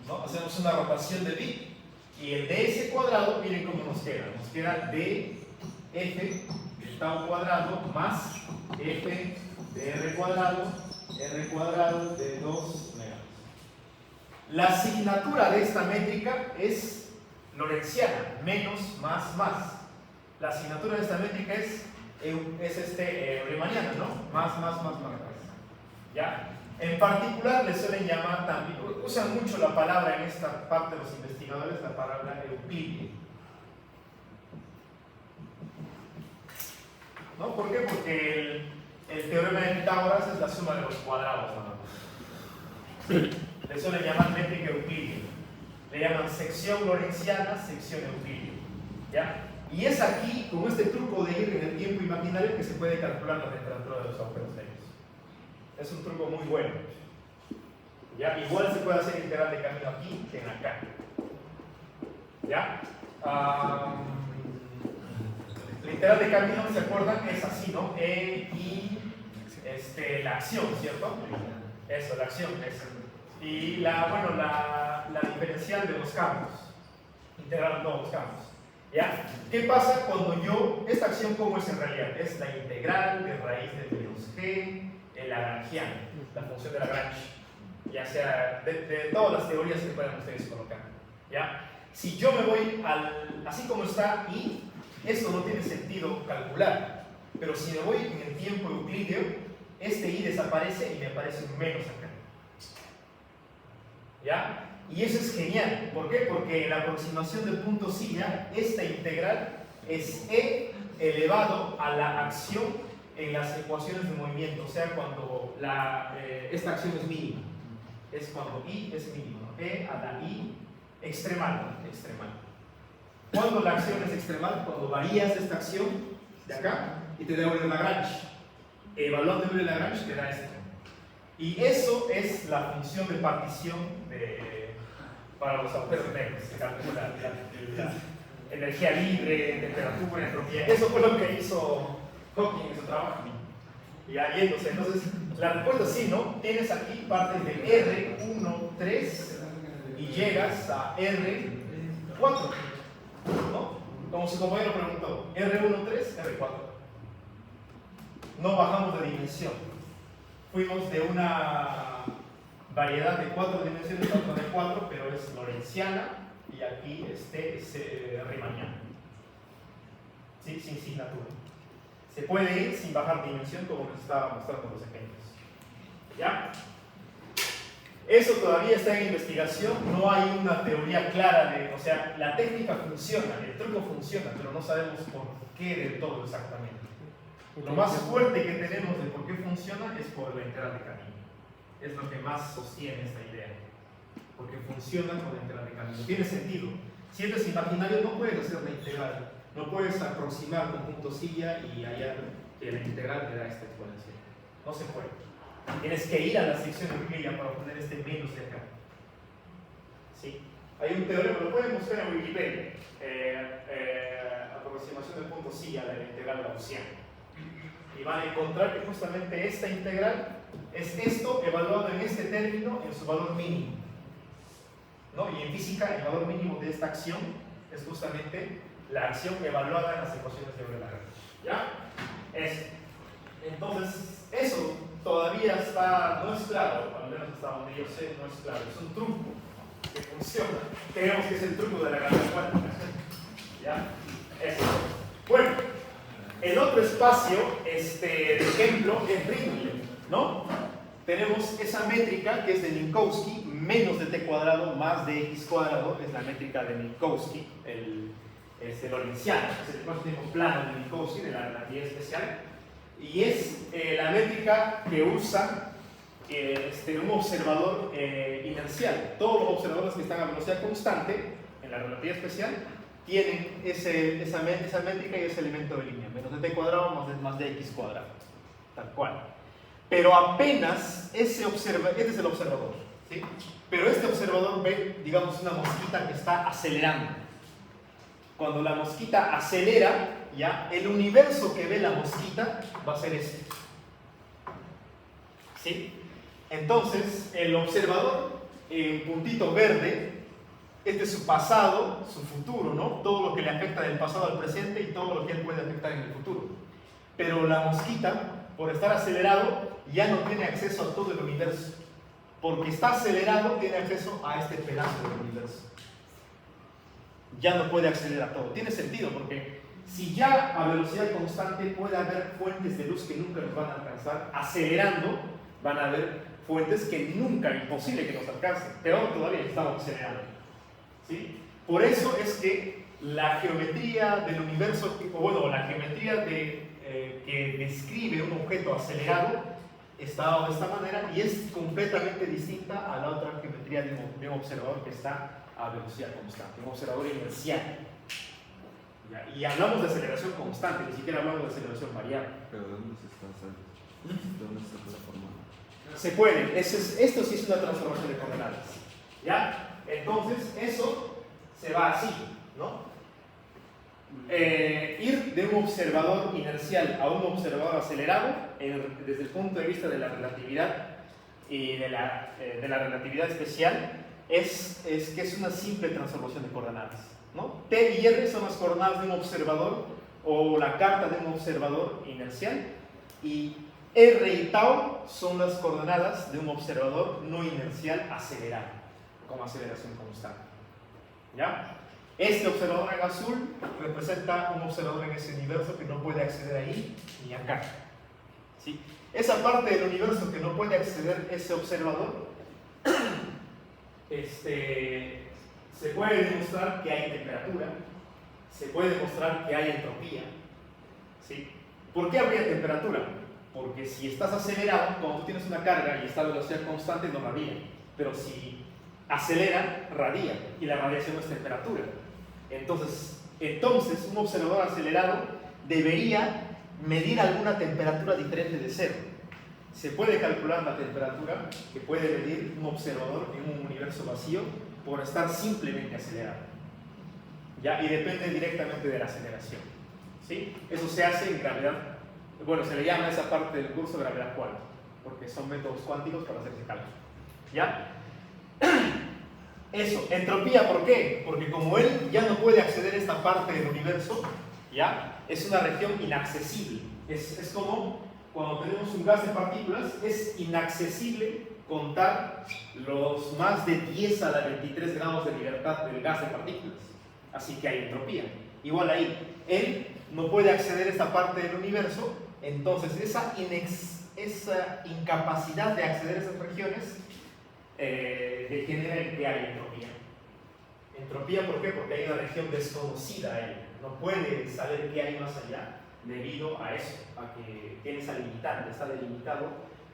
S1: ¿no? Hacemos una rotación de pi y el ds cuadrado, miren cómo nos queda df de tau cuadrado más f de r cuadrado de 2 megas. La asignatura de esta métrica es lorentziana, menos, más, más. La asignatura de esta métrica es riemanniana, ¿no? Más. ¿Ya? En particular le suelen llamar también, usan mucho la palabra en esta parte de los investigadores, la palabra euclidia. ¿No? ¿Por qué? Porque el teorema de Pitágoras es la suma de los cuadrados, ¿no? Le suelen llamar métrica euclidia. Le llaman sección lorentziana, sección euclidia. ¿Ya? Y es aquí, con este truco de ir en el tiempo imaginario, que se puede calcular la temperatura de los agujeros negros. Es un truco muy bueno. ¿Ya? Igual se puede hacer integral de camino aquí que en acá. ¿Ya? La integral de camino, ¿se acuerdan? Es así, ¿no? La acción, ¿cierto? Eso, la acción. Y la diferencial de los campos. Integral de todos los campos. ¿Ya? ¿Qué pasa cuando esta acción cómo es en realidad? Es la integral de raíz de menos g, el lagrangiano, la función de Lagrange, ya sea de todas las teorías que puedan ustedes colocar. ¿Ya? Si yo me voy así como está y esto no tiene sentido calcular, pero si me voy en el tiempo euclídeo, este i desaparece y me aparece un menos acá. ¿Ya? Y eso es genial. ¿Por qué? Porque en la aproximación del punto silla, esta integral es e elevado a la acción en las ecuaciones de movimiento, o sea, cuando esta acción es mínima. Es cuando i es mínimo, ¿no? E a la i extremal, ¿no? Extremal. Cuando la acción es extremal, cuando varías esta acción de acá y te da un Lagrange. Evaluando el Lagrange te da esto. Y eso es la función de partición para los agujeros negros. Se calcula la energía libre, temperatura, entropía. Eso fue lo que hizo Hawking en su trabajo. Y yéndose. Entonces, la respuesta es sí, ¿no? Tienes aquí partes de R1,3 y llegas a R4. ¿No? Como su compañero preguntó, R1,3, R4. No bajamos de dimensión. Fuimos de una variedad de 4 dimensiones a otra de 4, pero es lorentziana y aquí es riemanniana. ¿Sí? Sin signatura. Se puede ir sin bajar dimensión, como les estaba mostrando los ejemplos. ¿Ya? Eso todavía está en investigación, no hay una teoría clara o sea, la técnica funciona, el truco funciona, pero no sabemos por qué del todo exactamente. Lo más fuerte que tenemos de por qué funciona es por la integral de camino. Es lo que más sostiene esta idea. Porque funciona con la integral de camino. Tiene sentido. Si esto es imaginario, no puedes hacer la integral. No puedes aproximar con punto silla y hallar que la integral te da esta exponencial. No se puede. Tienes que ir a la sección euclidiana para obtener este menos de acá. ¿Sí? Hay un teorema, lo pueden buscar en Wikipedia. Aproximación del punto silla de la integral gaussiana. Y van a encontrar que justamente esta integral es esto evaluado en este término en su valor mínimo. ¿No? Y en física el valor mínimo de esta acción es justamente la acción evaluada en las ecuaciones de Euler-Lagrange. ¿Ya? Entonces, eso todavía no es claro, al menos hasta donde yo sé, no es claro. Es un truco que funciona. Creemos que es el truco de la gravedad cuántica. ¿Ya? Eso. Bueno, el otro espacio de ejemplo es Ringler, ¿no? Tenemos esa métrica que es de Minkowski, menos de t cuadrado más de x cuadrado, es la métrica de Minkowski, el lorentziano, es el próximo plano de Minkowski, de la relatividad especial, y es la métrica que usa un observador inercial. Todos los observadores que están a velocidad constante en la relatividad especial tienen esa métrica y ese elemento de línea, menos de t cuadrado más de x cuadrado, tal cual. Pero apenas este es el observador, ¿sí? Pero este observador ve, digamos, una mosquita que está acelerando. Cuando la mosquita acelera, ya, el universo que ve la mosquita va a ser este. ¿Sí? Entonces, el observador, en puntito verde, este es su pasado, su futuro, ¿no? Todo lo que le afecta del pasado al presente y todo lo que él puede afectar en el futuro. Pero la mosquita, por estar acelerado, ya no tiene acceso a todo el universo. Porque está acelerado, tiene acceso a este pedazo del universo. Ya no puede acceder a todo. Tiene sentido, porque si ya a velocidad constante puede haber fuentes de luz que nunca nos van a alcanzar, acelerando van a haber fuentes que nunca, imposible que nos alcancen. Peor todavía, estamos acelerando. ¿Sí? Por eso es que la geometría del universo, o bueno, la geometría que describe un objeto acelerado está dado de esta manera y es completamente distinta a la otra geometría de un observador que está a velocidad constante, un observador inercial. ¿Ya? Y hablamos de aceleración constante, ni siquiera hablamos de aceleración variable.
S2: ¿Pero de dónde se está saliendo? ¿De dónde se está formando?
S1: Se puede, esto sí es una transformación de coordenadas. ¿Ya? Entonces, eso se va así, ¿no? Ir de un observador inercial a un observador acelerado, desde el punto de vista de la relatividad y de la relatividad especial, es una simple transformación de coordenadas, ¿no? T y R son las coordenadas de un observador o la carta de un observador inercial, y R y tau son las coordenadas de un observador no inercial acelerado, con aceleración constante. ¿Ya? Este observador en azul representa un observador en ese universo que no puede acceder ahí ni acá. ¿Sí? Esa parte del universo que no puede acceder ese observador, se puede demostrar que hay temperatura, se puede demostrar que hay entropía. ¿Sí? ¿Por qué habría temperatura? Porque si estás acelerado, cuando tú tienes una carga y está a velocidad constante, no radia. Pero si acelera, radia, y la radiación es temperatura. Entonces, un observador acelerado debería medir alguna temperatura diferente de cero. Se puede calcular la temperatura que puede medir un observador en un universo vacío por estar simplemente acelerado. ¿Ya? Y depende directamente de la aceleración. ¿Sí? Eso se hace en gravedad. Bueno, se le llama esa parte del curso gravedad cuántica, porque son métodos cuánticos para hacer ese cálculo. ¿Ya? Eso, entropía, ¿por qué? Porque como él ya no puede acceder a esta parte del universo, ¿ya? Es una región inaccesible. Es como cuando tenemos un gas de partículas, es inaccesible contar los más de 10 a la 23 grados de libertad del gas de partículas. Así que hay entropía. Igual ahí, él no puede acceder a esta parte del universo, entonces esa incapacidad de acceder a esas regiones degenera en que hay entropía. Entropía, ¿por qué? Porque hay una región desconocida a él. No puede saber qué hay más allá debido a eso, a que tiene esa limitante, está delimitado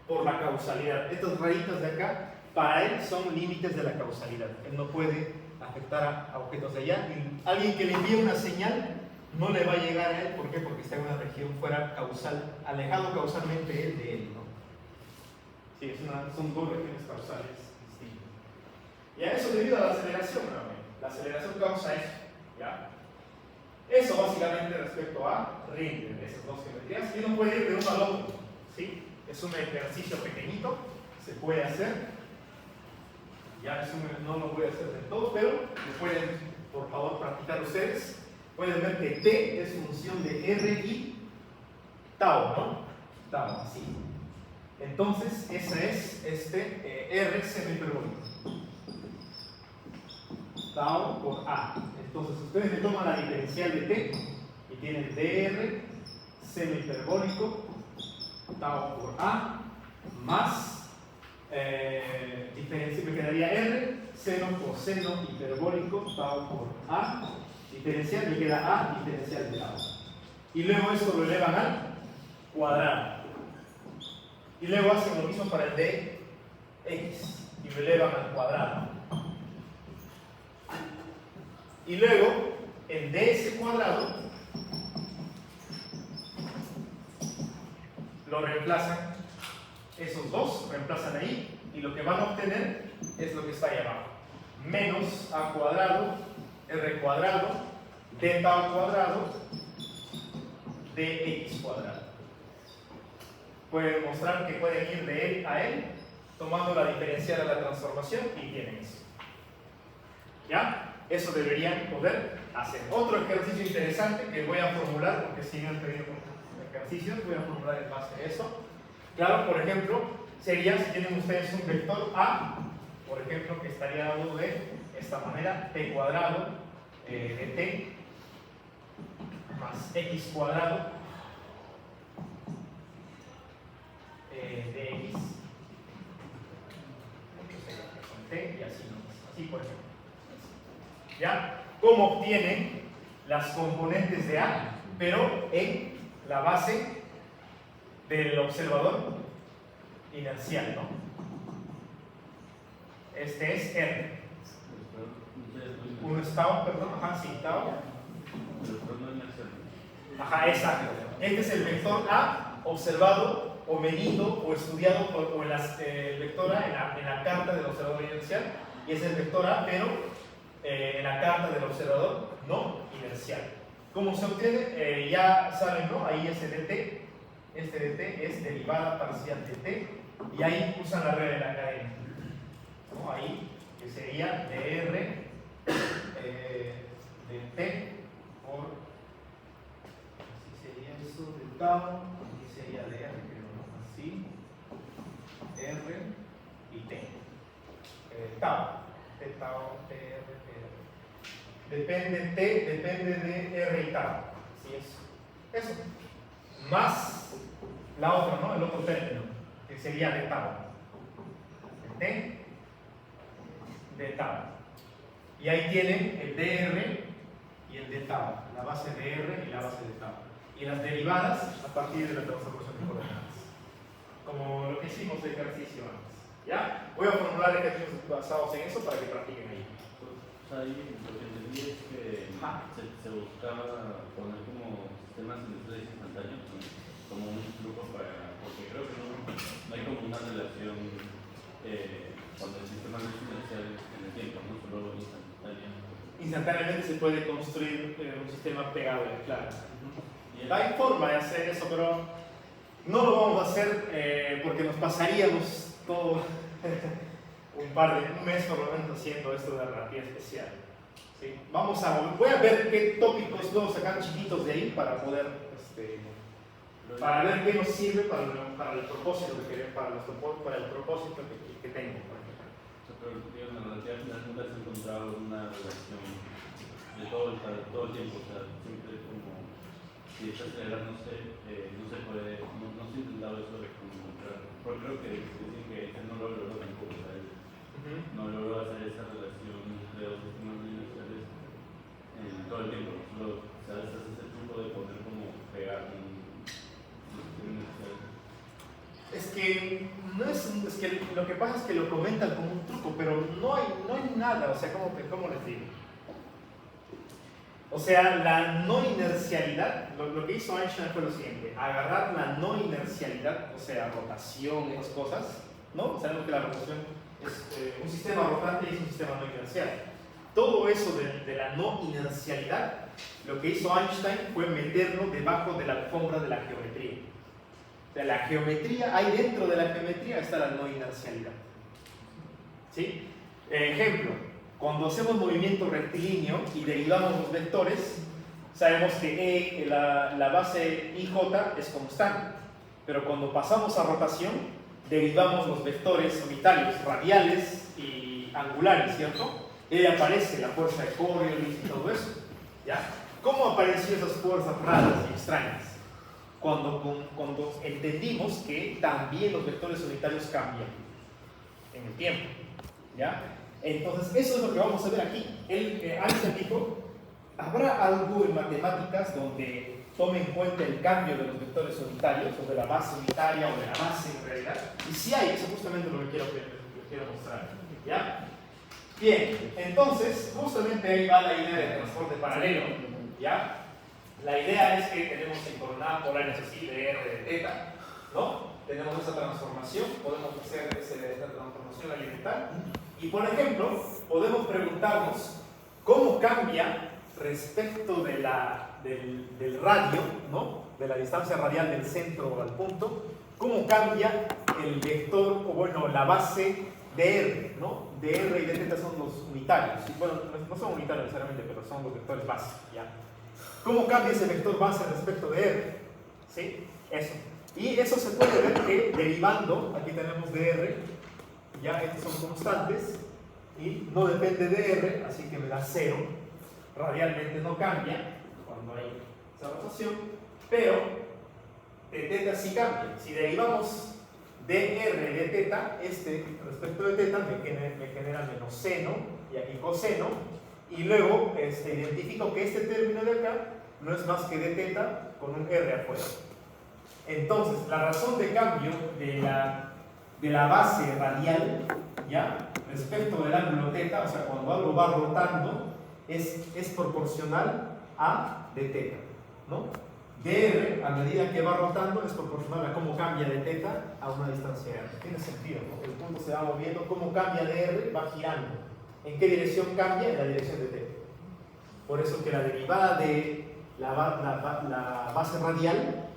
S1: por la causalidad. Estos rayitos de acá, para él son límites de la causalidad. Él no puede afectar a objetos de allá. Y alguien que le envíe una señal no le va a llegar a él. ¿Por qué? Porque está en una región fuera causal, alejado causalmente él de él, ¿no? Sí, son dos regiones causales distintas. Y a eso debido a la aceleración, nuevamente. La aceleración causa eso, ¿ya? Eso básicamente respecto a Ringler, esas dos geometrías. Y uno puede ir de uno al otro, ¿sí? Es un ejercicio pequeñito, se puede hacer. Ya no lo voy a hacer del todo, pero lo pueden, por favor, practicar ustedes. Pueden ver que T es función de R y tau, ¿no? Tau, así. Entonces, ese es R semihiperbólico. Tau por A. Entonces ustedes me toman la diferencial de t y tienen dr seno hiperbólico tau por a más diferencia, me quedaría r seno coseno hiperbólico tau por a diferencial, me queda a diferencial de tau. Y luego esto lo elevan al cuadrado. Y luego hacen lo mismo para el dx y lo elevan al cuadrado. Y luego el ds cuadrado lo reemplazan, esos dos reemplazan ahí, y lo que van a obtener es lo que está ahí abajo: menos a cuadrado r cuadrado d tau cuadrado dx cuadrado. Pueden mostrar que pueden ir de él a él tomando la diferencial de la transformación y tienen eso. ¿Ya? Eso deberían poder hacer. Otro ejercicio interesante que voy a formular, porque si me han pedido ejercicios, voy a formular en base a eso. Claro, por ejemplo, sería si tienen ustedes un vector A, por ejemplo, que estaría dado de esta manera: t cuadrado de t más x cuadrado de x. Con t y así, ¿no? Así, por ejemplo. ¿Ya? ¿Cómo obtienen las componentes de A, pero en la base del observador inercial, ¿no? Este es R. Un es tau, perdón, ajá, sí, tau. Ajá, exacto. Este es el vector A observado o medido o estudiado o en el vector A en la carta del observador inercial, y es el vector A, pero en la carta del observador no inercial. ¿Cómo se obtiene? Ya saben, ¿no? Ahí es el dt. Este dt es derivada parcial de t, y ahí usan la regla de la cadena, ¿no? Ahí, que sería dr de t por, así sería eso, de tau, aquí sería dr, creo, ¿no? Así, r y t. Tau, t tau, t depende de r y tau. Así es. Eso. Más la otra, ¿no? El otro término, que sería de tau. De tau. Y ahí tienen el dr y el de tau. La base de r y la base de tau. Y las derivadas a partir de la transformación de coordenadas. Como lo que hicimos de ejercicio antes. ¿Ya? Voy a formular ejercicios basados en eso para que practiquen ahí.
S4: Ahí lo que entendí es que se buscaba poner como sistemas inerciales instantáneos, como un flujo para, porque creo que no hay como una relación cuando el sistema no es inercial en el tiempo, no solo instantáneo.
S1: Instantáneamente se puede construir un sistema pegado, claro. Hay forma de hacer eso, pero no lo vamos a hacer porque nos pasaríamos todo un mes por lo menos haciendo esto de la relatividad especial. ¿Sí? Voy a ver qué tópicos puedo sacar chiquitos de ahí para poder, para ver qué nos sirve para el propósito que queremos, para el propósito que tengo.
S4: Pero digo, en la relatividad general nunca se ha encontrado una relación de todo el tiempo, o sea, siempre es como si esta escalera no se puede, no se ha intentado eso de encontrar, porque creo que dicen que no lo logró tampoco, o sea, no logró hacer esa relación entre dos sistemas inerciales en todo el tiempo, solo, o sea, ese es el truco de poder como pegar un sistema inercial.
S1: Es que lo que pasa es que lo comentan como un truco, pero no hay nada, o sea, ¿cómo les digo? O sea, la no inercialidad, lo que hizo Einstein fue lo siguiente: agarrar la no inercialidad, o sea, rotación, esas cosas, ¿no? Sabemos que la rotación es un sistema rotante y es un sistema no inercial. Todo eso de la no inercialidad, lo que hizo Einstein fue meterlo debajo de la alfombra de la geometría. O sea, la geometría, ahí dentro de la geometría está la no inercialidad. ¿Sí? Ejemplo, cuando hacemos movimiento rectilíneo y derivamos los vectores, sabemos que la base IJ es constante, pero cuando pasamos a rotación, derivamos los vectores unitarios, radiales y angulares, ¿cierto? Y ahí aparece la fuerza de Coriolis y todo eso. ¿Ya? ¿Cómo apareció esas fuerzas raras y extrañas? Cuando entendimos que también los vectores unitarios cambian en el tiempo. ¿Ya? Entonces, eso es lo que vamos a ver aquí. Einstein dijo, ¿habrá algo en matemáticas donde tome en cuenta el cambio de los vectores unitarios, o de la base unitaria, o de la base en realidad? Y si hay, eso es justamente lo que quiero mostrar. ¿Ya? Bien, entonces, justamente ahí va la idea de transporte paralelo. ¿Ya? La idea es que tenemos en coordenadas polares así, de R de teta, ¿no? Tenemos esa transformación, podemos hacer esta transformación alimentar. Y por ejemplo, podemos preguntarnos cómo cambia respecto de del radio, ¿no? De la distancia radial del centro al punto, cómo cambia el vector, o bueno, la base de R, ¿no? De R y de teta son los unitarios. Y bueno, no son unitarios necesariamente, pero son los vectores base, ¿ya? ¿Cómo cambia ese vector base respecto de R? ¿Sí? Eso. Y eso se puede ver que derivando, aquí tenemos de R, ya estos son constantes, y no depende de R, así que me da 0. Radialmente no cambia cuando hay esa rotación, pero de teta sí cambia. Si derivamos de R de teta, respecto de teta me genera menos seno, y aquí coseno, y luego identifico que este término de acá no es más que de teta con un R afuera. Entonces, la razón de cambio de la base radial, ¿ya? Respecto del ángulo teta, o sea, cuando algo va rotando, es proporcional a de teta, ¿no? dr, a medida que va rotando, es proporcional a cómo cambia de teta a una distancia r. Tiene sentido, ¿no? El punto se va moviendo, cómo cambia de r, va girando. ¿En qué dirección cambia? En la dirección de teta. Por eso que la derivada de la base radial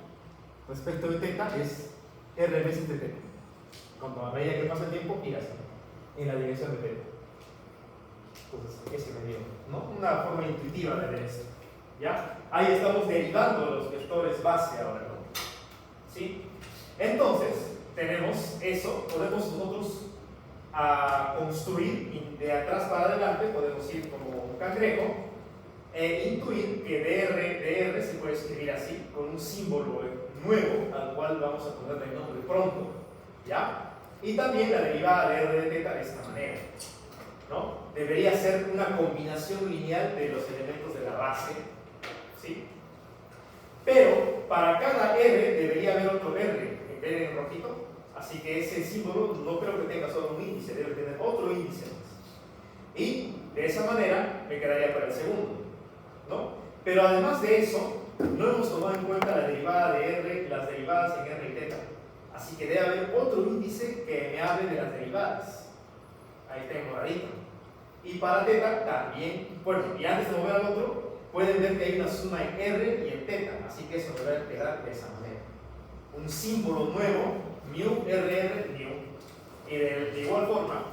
S1: respecto de teta es r veces de teta. Cuando a medida que pasa el tiempo, giras en la dirección de teta. Entonces, ese me dio, ¿no? Una forma intuitiva de ver esto. ¿Ya? Ahí estamos derivando los vectores base ahora, ¿no? ¿Sí? Entonces, tenemos eso, podemos nosotros construir de atrás para adelante, podemos ir como un cangrejo e intuir que dr se puede escribir así, con un símbolo nuevo al cual vamos a ponerle el nombre pronto, ¿ya? Y también la derivada de r de teta de esta manera, ¿no? Debería ser una combinación lineal de los elementos de la base, ¿sí? Pero para cada r debería haber otro r en vez de en rojito, así que ese símbolo no creo que tenga solo un índice, debe tener otro índice más. Y de esa manera me quedaría para el segundo, ¿no? Pero además de eso, no hemos tomado en cuenta la derivada de r, las derivadas en r y teta. Así que debe haber otro índice que me hable de las derivadas. Ahí tengo moradito. Y para teta también, bueno, y antes de mover al otro, pueden ver que hay una suma en r y en teta, así que eso me va a quedar de esa manera. Un símbolo nuevo, mu, rr, mu. Y de igual forma,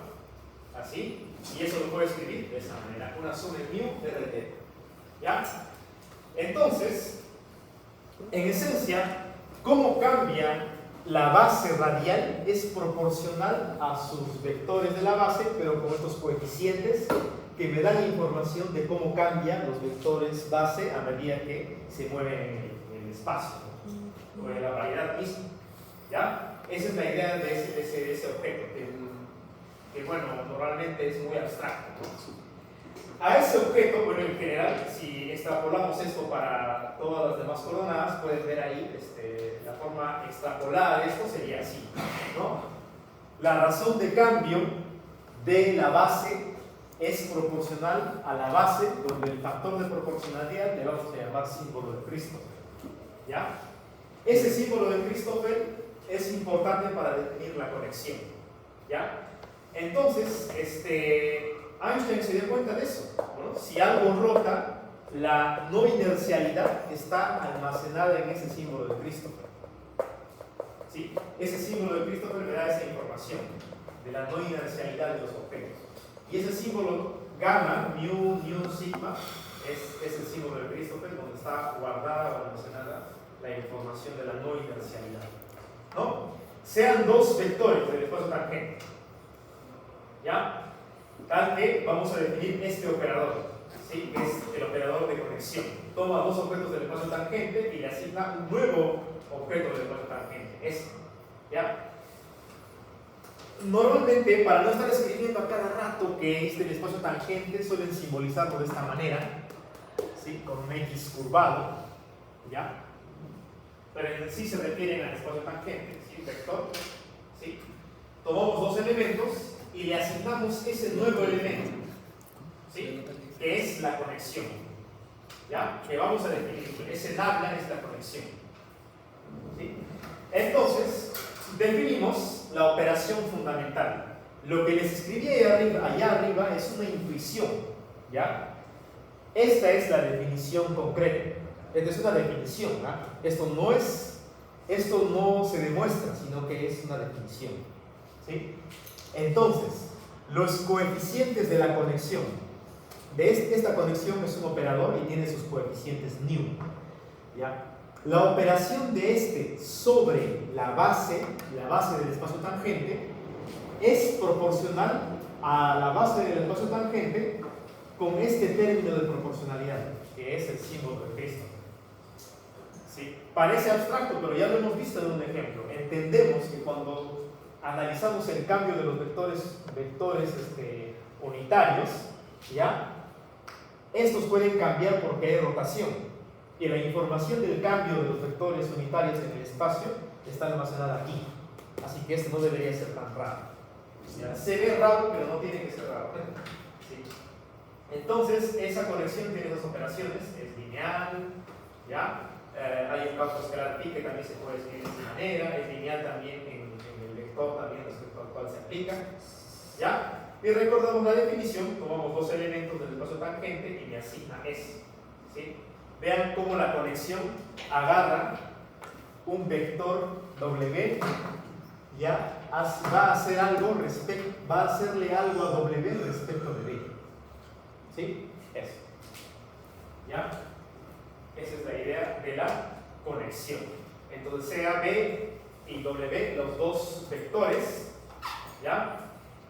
S1: así, y eso lo puedo escribir de esa manera, una suma en mu, r, teta. ¿Ya? Entonces, en esencia, ¿cómo cambia la base radial? Es proporcional a sus vectores de la base, pero con estos coeficientes que me dan información de cómo cambian los vectores base a medida que se mueven en el espacio, ¿no? O en la variedad misma. ¿Ya? Esa es la idea de ese objeto, que bueno, normalmente es muy abstracto, ¿no? A ese objeto, bueno, en general, si extrapolamos esto para todas las demás coordenadas, puedes ver ahí la forma extrapolada de esto sería así, ¿no? La razón de cambio de la base es proporcional a la base, donde el factor de proporcionalidad le vamos a llamar símbolo de Christoffel, ¿ya? Ese símbolo de Christoffel es importante para definir la conexión, ¿ya? Entonces, Einstein se dio cuenta de eso, ¿no? Si algo rota, la no inercialidad está almacenada en ese símbolo de Christoffel. ¿Sí? Ese símbolo de Christoffel me da esa información de la no inercialidad de los objetos. Y ese símbolo gamma, mu, sigma, es el símbolo de Christoffel donde está guardada o almacenada la información de la no inercialidad, ¿no? Sean dos vectores del espacio tangente, ¿ya? Tal que vamos a definir este operador, ¿sí? Que es el operador de conexión. Toma dos objetos del espacio tangente y le asigna un nuevo objeto del espacio tangente. Eso. ¿Ya? Normalmente, para no estar escribiendo a cada rato que el espacio tangente, suelen simbolizarlo de esta manera, ¿sí? Con un X curvado, ¿ya? Pero en sí se refieren al espacio tangente, ¿sí? Vector, ¿sí? Tomamos dos elementos y le asignamos ese nuevo elemento, ¿sí? Que es la conexión, ¿ya? Que vamos a definir, ese nabla es la conexión, ¿sí? Entonces, definimos la operación fundamental. Lo que les escribí allá arriba es una intuición, ¿ya? Esta es la definición concreta. Esta es una definición, ¿ah? Esto no se demuestra, sino que es una definición, ¿sí? Entonces, los coeficientes de la conexión. Esta conexión es un operador y tiene sus coeficientes nu, ¿ya? La operación de este sobre la base del espacio tangente, es proporcional a la base del espacio tangente con este término de proporcionalidad, que es el símbolo de Cristo. ¿Sí? Parece abstracto, pero ya lo hemos visto en un ejemplo. Entendemos que cuando analizamos el cambio de los vectores unitarios, ¿ya? Estos pueden cambiar porque hay rotación. Y la información del cambio de los vectores unitarios en el espacio está almacenada aquí. Así que esto no debería ser tan raro. ¿Ya? Se ve raro, pero no tiene que ser raro. ¿Sí? Entonces, esa conexión tiene dos operaciones. Es lineal, ¿ya? Hay un campo escalar pi que también se puede escribir de esta manera. Es lineal también en el vector también respecto al cual se aplica, ¿ya? Y recordamos la definición. Tomamos dos elementos del espacio tangente y me asigna S, ¿sí? Vean cómo la conexión agarra un vector W, ya va a hacer algo va a hacerle algo a W respecto de B, ¿sí? Eso, ¿ya? Esa es la idea de la conexión. Entonces sea B y W los dos vectores, ¿ya?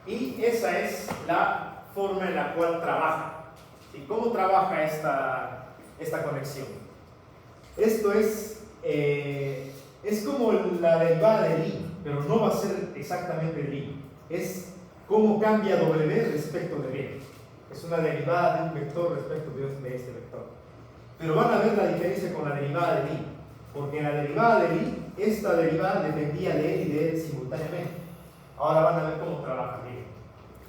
S1: Y esa es la forma en la cual trabaja. ¿Y cómo trabaja esta conexión? Esto es como la derivada de Lie, pero no va a ser exactamente Lie. Es cómo cambia W respecto de B. Es una derivada de un vector respecto de este vector. Pero van a ver la diferencia con la derivada de Lie, porque en la derivada de Lie, esta derivada dependía de él y de él simultáneamente. Ahora van a ver cómo trabaja. Miren.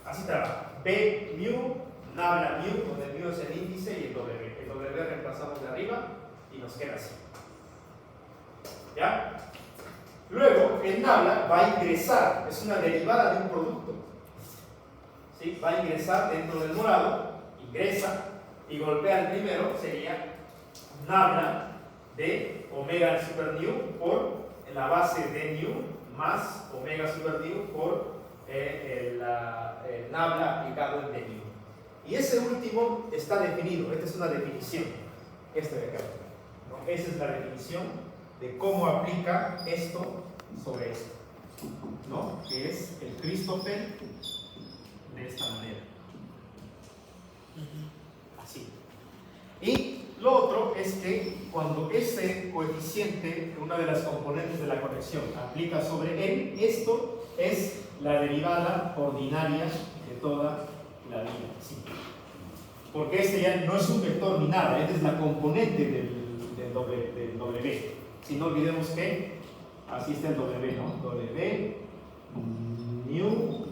S1: Así trabaja. B mu, nabla mu, donde el mu es el índice y el W. El W reemplazamos de arriba y nos queda así. ¿Ya? Luego, el nabla va a ingresar, es una derivada de un producto. ¿Sí? Va a ingresar dentro del morado, ingresa y golpea el primero, sería nabla de omega super nu por la base de nu más omega super nu por el nabla aplicado en de nu. Y ese último está definido, esta es una definición, este de acá, ¿no? Esa es la definición de cómo aplica esto sobre esto, ¿no? Que es el Christoffel de esta manera. Así. Y lo otro es que cuando este coeficiente, una de las componentes de la conexión, aplica sobre él, esto es la derivada ordinaria de toda la línea. Sí. Porque este ya no es un vector ni nada, esta es la componente del W. Si no olvidemos que así está el W, ¿no? W, nu.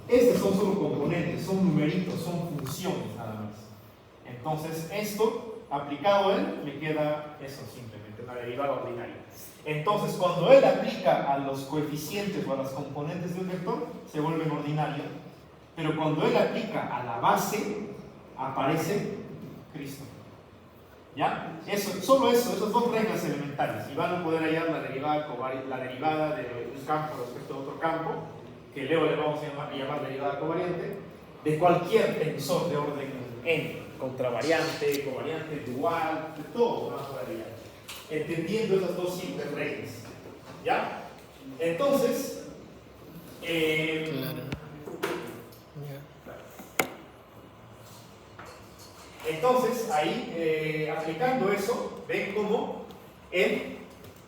S1: Estos son solo componentes, son numeritos, son funciones nada más. Entonces esto, aplicado a él, le queda eso simplemente, una derivada ordinaria. Entonces cuando él aplica a los coeficientes o a las componentes de un vector, se vuelven ordinarios. Pero cuando él aplica a la base, aparece Cristo. ¿Ya? Solo eso, esas dos reglas elementales. Y van a poder hallar la derivada de un campo respecto a otro campo, que luego le vamos a llamar derivada covariante, de cualquier tensor de orden n, contravariante, covariante, dual, de todo van a poder hallar, entendiendo esas dos simples reglas. ¿Ya? Entonces, ahí, aplicando eso, ven cómo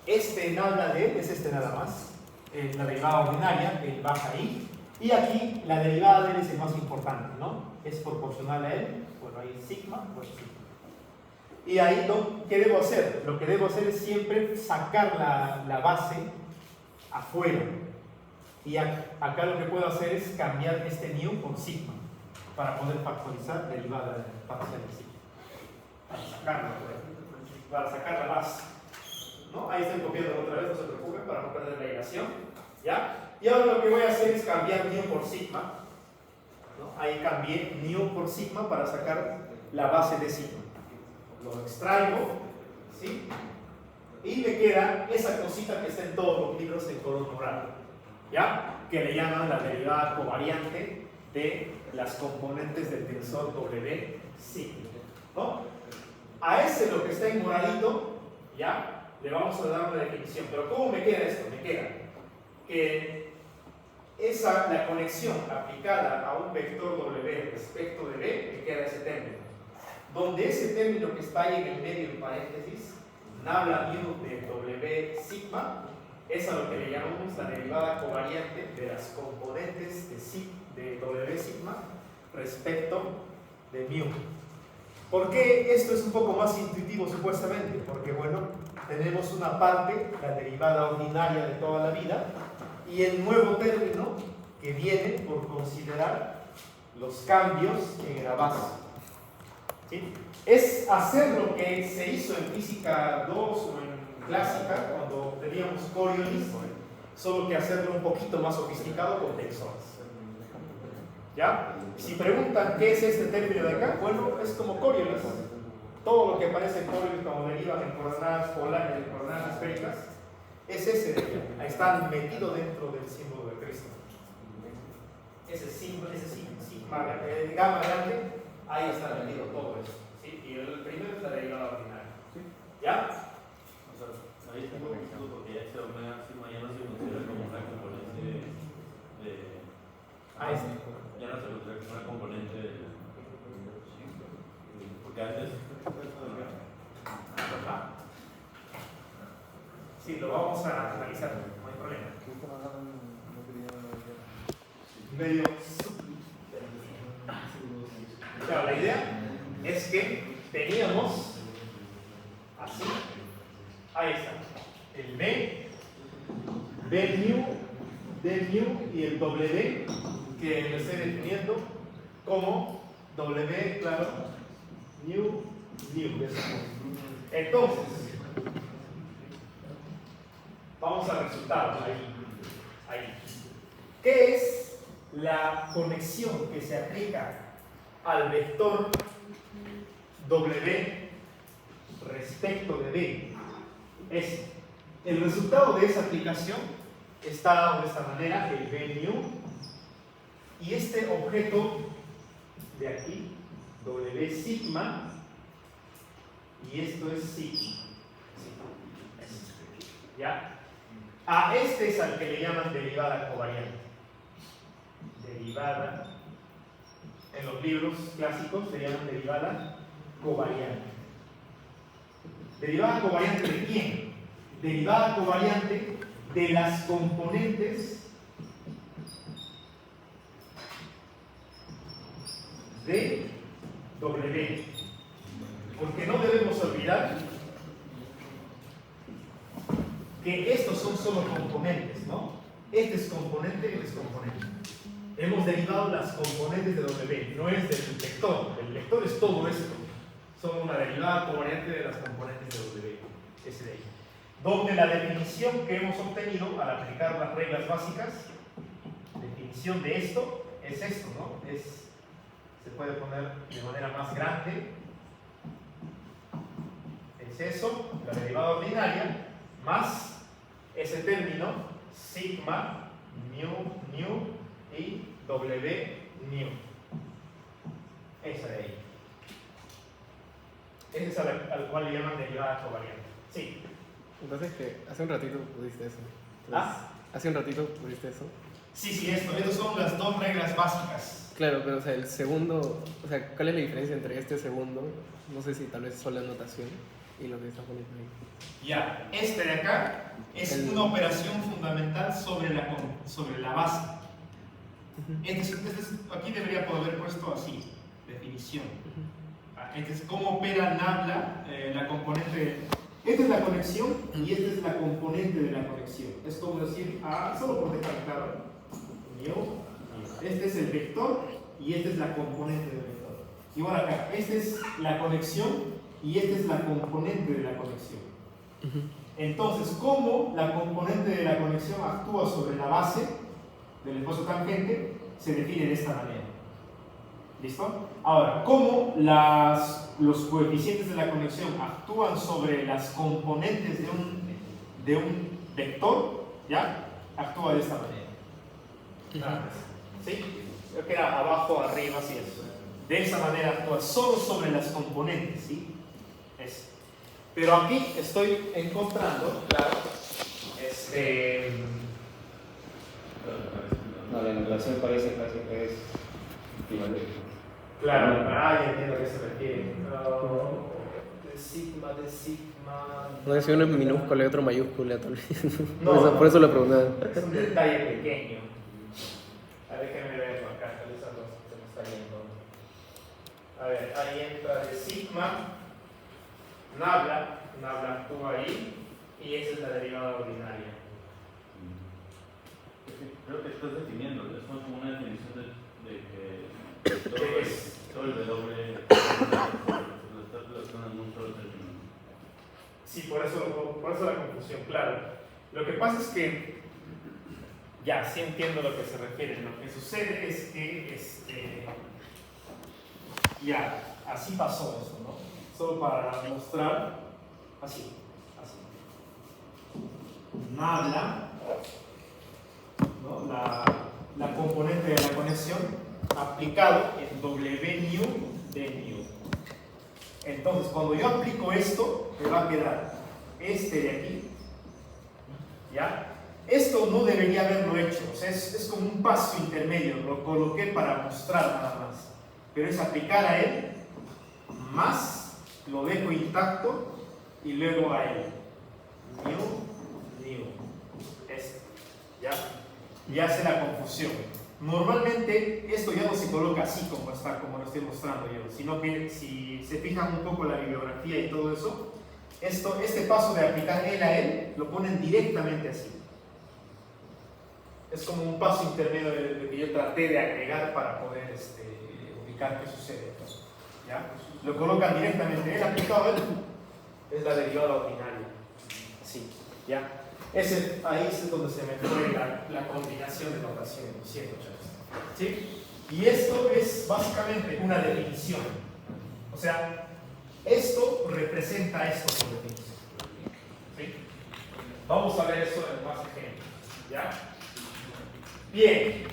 S1: este nada de él es este nada más. La derivada ordinaria, él baja ahí. Y aquí la derivada de él es el más importante, ¿no? Es proporcional a él. Bueno, ahí sigma, pues sigma. Y ahí, ¿qué debo hacer? Lo que debo hacer es siempre sacar la base afuera. Y acá lo que puedo hacer es cambiar este mu por sigma para poder factorizar derivada parcial de sigma. Para sacar la base. ¿No? Ahí estoy copiando otra vez, no se preocupen, para no perder la ilación. ¿Ya? Y ahora lo que voy a hacer es cambiar mu por sigma. ¿No? Ahí cambié mu por sigma para sacar la base de sigma. Lo extraigo, ¿sí? Y me queda esa cosita que está en todos los libros en color morado, ¿ya? Que le llaman la derivada covariante de las componentes del tensor W sigma, ¿no? A ese, lo que está en moradito, ¿ya? Le vamos a dar una definición. Pero ¿cómo me queda esto? Me queda que la conexión aplicada a un vector W respecto de B, me queda ese término. Donde ese término que está ahí en el medio, en paréntesis, nabla mu de W sigma, es a lo que le llamamos la derivada covariante de las componentes de W sigma respecto de mu. ¿Por qué esto es un poco más intuitivo supuestamente? Porque, bueno, tenemos una parte, la derivada ordinaria de toda la vida, y el nuevo término que viene por considerar los cambios en la base. ¿Sí? Es hacer lo que se hizo en física 2 o en clásica cuando teníamos Coriolis, solo que hacerlo un poquito más sofisticado con tensores. ¿Ya? Si preguntan qué es este término de acá, bueno, es como Coriolis. Todo lo que parece Coriolis como derivan en coordenadas polares, en coordenadas esféricas, es ese de allá. Está metido dentro del símbolo de Cristo. Ese símbolo, gamma grande. Ahí está metido todo eso. ¿Sí? Y el primero es la derivada ordinaria. ¿Sí? ¿Ya?
S4: O sea, ahí tengo un punto porque ya ese omega sigma ya no se considera como una componente de.
S1: Ahí está.
S4: Ya no se considera como una componente de. Porque antes.
S1: Ajá. Sí, lo vamos a analizar, no hay problema. Medio. Claro, la idea es que teníamos así, ahí está, el B mu, D mu y el W que lo estoy definiendo como W, claro, mu. Entonces, vamos al resultado, ahí. ¿Qué es la conexión que se aplica al vector W respecto de B? Es el resultado de esa aplicación está dado de esta manera, el B mu, y este objeto de aquí, W sigma, y esto es sigma. ¿Ya? A este es al que le llaman derivada covariante. Derivada, en los libros clásicos se llaman derivada covariante. ¿Derivada covariante de quién? Derivada covariante de las componentes de W. Porque no debemos olvidar que estos son solo componentes, ¿no? Este es componente y este es componente. Hemos derivado las componentes de W, no es del vector. El vector es todo esto. Son una derivada covariante de las componentes de W, ese de ahí. Donde la definición que hemos obtenido al aplicar las reglas básicas, definición de esto, es esto, ¿no? Se puede poner de manera más grande. Es eso, la derivada ordinaria, más ese término, sigma, mu y W mu. Esa de ahí. Ese es al cual le llaman derivada covariante. Sí.
S5: Entonces, que hace un ratito pudiste eso. Entonces,
S1: ¿Ah?
S5: Hace un ratito pudiste eso.
S1: Sí, estas son las dos reglas básicas.
S5: Claro, pero o sea, el segundo, o sea, ¿cuál es la diferencia entre este segundo? No sé si tal vez solo notación y lo que está poniendo ahí.
S1: Ya, este de acá es una operación fundamental sobre la base. Aquí debería poder haber puesto así, definición. Entonces, ¿cómo opera Nabla la componente? Esta es la conexión y esta es la componente de la conexión. Es como decir, solo por dejar claro, este es el vector y esta es la componente del vector. Igual acá, esta es la conexión y esta es la componente de la conexión. Entonces, ¿cómo la componente de la conexión actúa sobre la base del espacio tangente? Se define de esta manera. ¿Listo? Ahora, ¿cómo los coeficientes de la conexión actúan sobre las componentes de un vector? ¿Ya? Actúa de esta manera. ¿Sí? Creo que era abajo, arriba, así es. De esa manera actúa solo sobre las componentes, ¿sí? Pero aquí estoy encontrando, claro,
S6: No, la enucleación parece casi que es equivalente.
S1: Claro, ya entiendo a qué se refiere. De sigma.
S5: No sé si uno es minúscula y otro mayúscula tal vez.
S1: No,
S5: por eso lo preguntaba.
S1: Es un detalle pequeño. A ver, déjenme verlo acá, tal vez algo se me está yendo. A ver, ahí entra de sigma, Nabla actúa ahí, y esa es la derivada ordinaria.
S4: Creo que estás definiendo, es como una definición de que todo el W lo estás relacionando en un solo término.
S1: Sí, por eso la confusión, claro. Lo que pasa es que, ya, sí entiendo a lo que se refiere. Lo que sucede es que, ya, así pasó eso, ¿no? Solo para mostrar, así. Nabla, ¿no? La componente de la conexión aplicado en W nu de nu. Entonces, cuando yo aplico esto, me va a quedar este de aquí, ¿ya? Esto no debería haberlo hecho, o sea, es como un paso intermedio, lo coloqué para mostrar nada más, pero es aplicar a él, más lo dejo intacto y luego a él, new, ya hace la confusión. Normalmente esto ya no se coloca así como lo estoy mostrando yo, sino que si se fijan un poco en la bibliografía y todo eso, este paso de aplicar él a él lo ponen directamente así. Es como un paso intermedio de que yo traté de agregar para poder ubicar qué sucede. ¿Ya? Lo colocan directamente él aplicado a él, es la derivada ordinaria. Así, ¿ya? Ahí es donde se me fue la combinación de notación, lo siento, chavos. ¿Sí? Y esto es básicamente una definición. O sea, esto representa esto por definición. ¿Sí? Vamos a ver eso en más ejemplos. ¿Ya? Bien.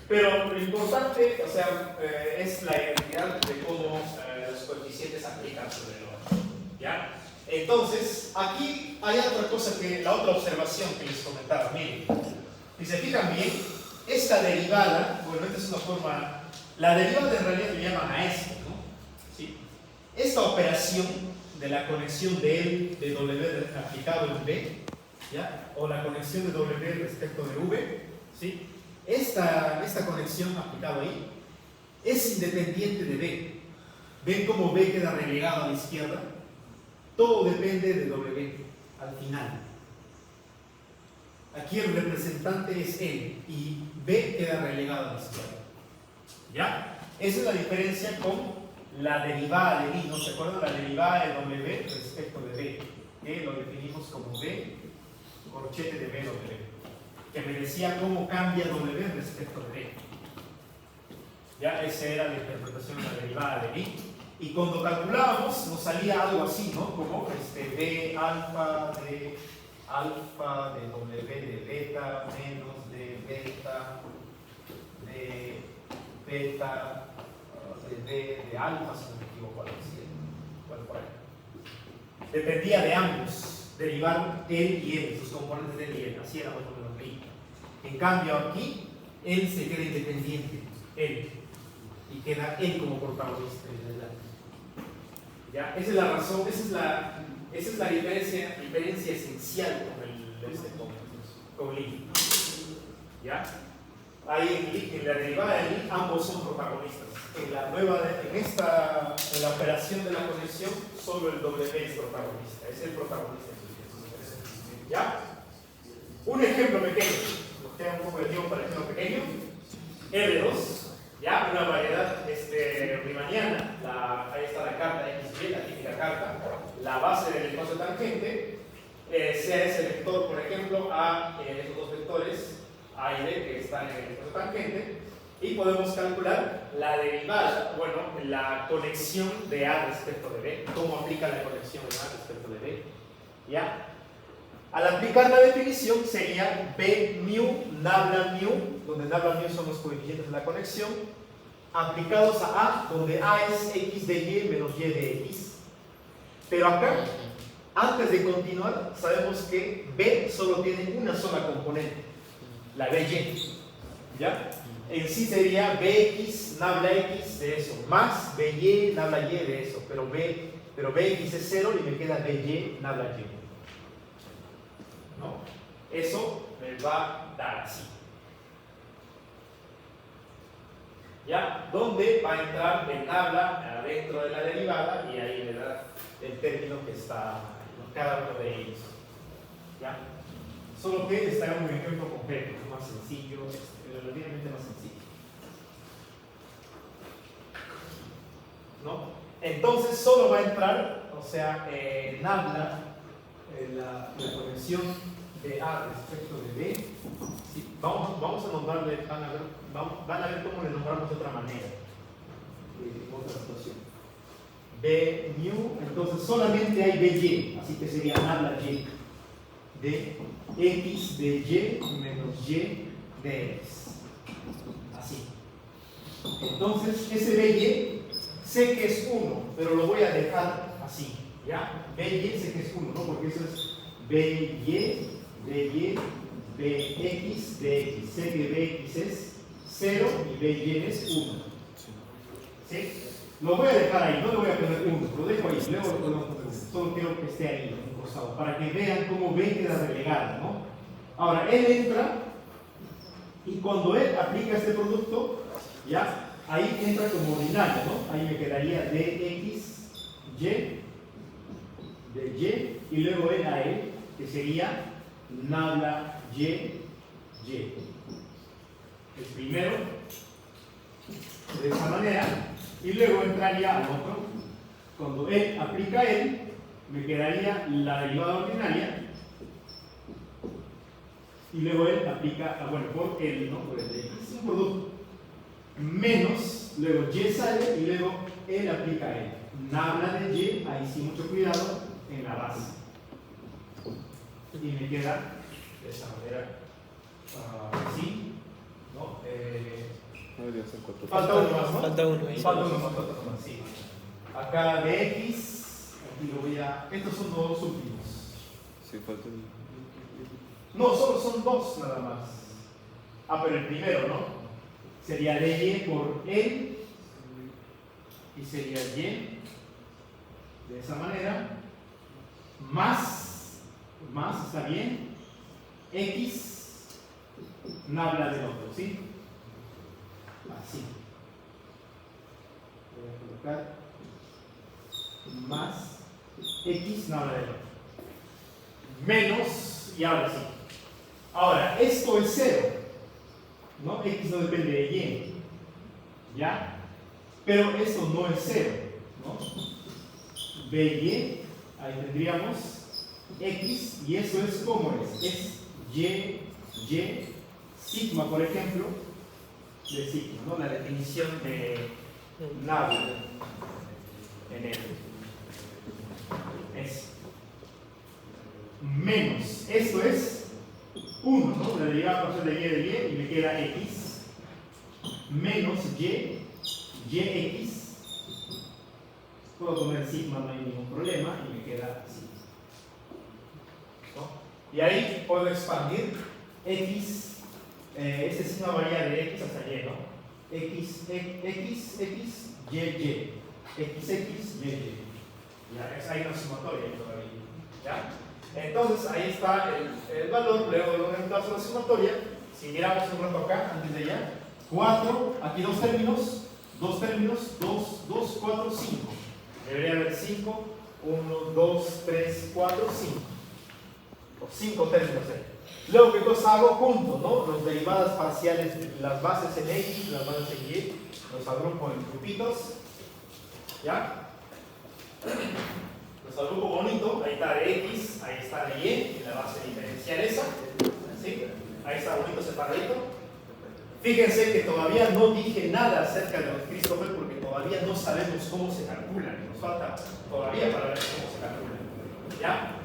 S1: Pero lo importante, o sea, es la identidad de cómo los coeficientes aplican sobre el otro. ¿Ya? Entonces, aquí hay otra cosa la otra observación que les comentaba. Miren, si se fijan bien, esta derivada, bueno, esta es una forma, la derivada en realidad le llaman a esto, ¿no? ¿Sí? Esta operación de la conexión de W aplicado en B, ¿ya? O la conexión de W respecto de V, ¿sí? Esta conexión aplicada ahí es independiente de B. ¿Ven cómo B queda relegado a la izquierda? Todo depende de W al final. Aquí el representante es L y B queda relegado a la izquierda. ¿Ya? Esa es la diferencia con la derivada de I. ¿No se acuerdan? La derivada de W respecto de B, que lo definimos como B corchete de BW, que me decía cómo cambia W respecto de B. Ya, esa era la interpretación de la derivada de I. Y cuando calculábamos nos salía algo así, ¿no? Como B alfa de W de beta menos de beta de beta de B de alfa, si no me equivoco, algo así. Bueno, por ahí. Dependía de ambos, derivar él y él, sus componentes de él y él, así era más o menos B. En cambio aquí, él se queda independiente, él, y queda él como protagonista. ¿Ya? Esa es la razón, esa es la diferencia esencial con Lie. ¿Ya? Ahí en la derivada de Lie ambos son protagonistas. En la operación de la conexión, solo el W es protagonista, es el protagonista. ¿Ya? Un ejemplo pequeño, nos queda un poco de tiempo para el ejemplo pequeño. R2, ¿ya? Una variedad riemanniana, ahí está la carta XY, la típica carta, la base del espacio tangente, sea ese vector, por ejemplo, a esos dos vectores, A y B, que están en el espacio tangente, y podemos calcular la derivada, bueno, la conexión de A respecto de B, cómo aplica la conexión de A respecto de B, ¿ya? Al aplicar la definición sería B mu nabla mu, donde nabla mu son los coeficientes de la conexión, aplicados a donde A es x de y menos y de x. Pero acá, antes de continuar, sabemos que B solo tiene una sola componente, la BY, ¿ya? En sí sería Bx nabla x de eso, más By nabla y de eso, pero Bx es 0 y me queda By nabla y. ¿No? Eso me va a dar así. ¿Ya? Donde va a entrar el nabla adentro de la derivada y ahí le da el término que está en cada uno de ellos. ¿Ya? Solo que está en un ejemplo concreto, más sencillo, relativamente más sencillo. ¿No? Entonces solo va a entrar, o sea, nabla, la conexión de A respecto de B. Sí, vamos a nombrarle, van a ver cómo le nombramos de otra manera. Otra situación. B mu, entonces solamente hay By, así que sería nabla Y de x de Y menos Y de X. Así. Entonces, ese By sé que es 1, pero lo voy a dejar así. ¿Ya? By sé que es 1, ¿no? Porque eso es By, By, Bx, Dx. Sé que Bx es 0 y By es 1. ¿Sí? Lo voy a dejar ahí, no le voy a poner 1, lo dejo ahí. Luego solo quiero que esté ahí, en un costado, para que vean cómo B queda relegado, ¿no? Ahora, él entra y cuando él aplica este producto, ya, ahí entra como ordinario, ¿no? Ahí me quedaría Dx, Y, de Y, y luego él a él, que sería nabla Y, Y. El primero, de esa manera, y luego entraría al otro. Cuando él aplica él, me quedaría la derivada ordinaria, y luego él aplica, bueno, por él, ¿no? Por el de X, un producto, menos, luego Y sale, y luego él aplica él. Nabla de Y, ahí sí mucho cuidado, en la base. Y me queda de esa manera, así, ¿no?
S2: No debería ser 4.
S1: Falta uno más, ¿no?
S5: Falta uno ahí.
S1: Falta uno más, sí. Acá de X, aquí lo voy a... Estos son los últimos.
S2: Sí, falta el...
S1: No, solo son dos nada más. Ah, pero el primero, ¿no? Sería de Y por él. Y sería Y. De esa manera. Más, está bien. X, nabla del otro, ¿sí? Así. Voy a colocar más X, nabla del otro. Menos, y ahora sí. Ahora, esto es 0, ¿no? X no depende de Y, ¿ya? Pero esto no es 0, ¿no? By, ahí tendríamos X, y eso es como es Y, sigma, por ejemplo, de sigma, ¿no? La definición de nabla en él. Es menos, esto es 1, ¿no? La derivada parcial de Y, y me queda X, menos Yx, puedo poner sigma, no hay ningún problema, y me queda así. ¿No? Y ahí puedo expandir X este sigma varía de x hasta y, ¿no? X, x, x, y, y. X, x, y, y. Ya, hay una sumatoria ahí todavía. ¿Ya? Entonces ahí está el valor, luego de un reemplazo de sumatoria. Si miramos un rato acá, antes de allá, 4, aquí dos términos, 2, 2, 4, 5. Debería haber 5, 1, 2, 3, 4, 5. O 5 términos ahí. Luego, ¿qué cosa hago? Junto, ¿no? Los derivadas parciales, las bases en X, las bases en Y, los agrupo en grupitos. ¿Ya? Los agrupo bonito, ahí está de X, ahí está de Y, la base diferencial esa. ¿Sí? Ahí está bonito separadito. Fíjense que todavía no dije nada acerca de los Christopher porque todavía no sabemos cómo se calculan. Nos falta todavía para ver cómo se calculan. ¿Ya?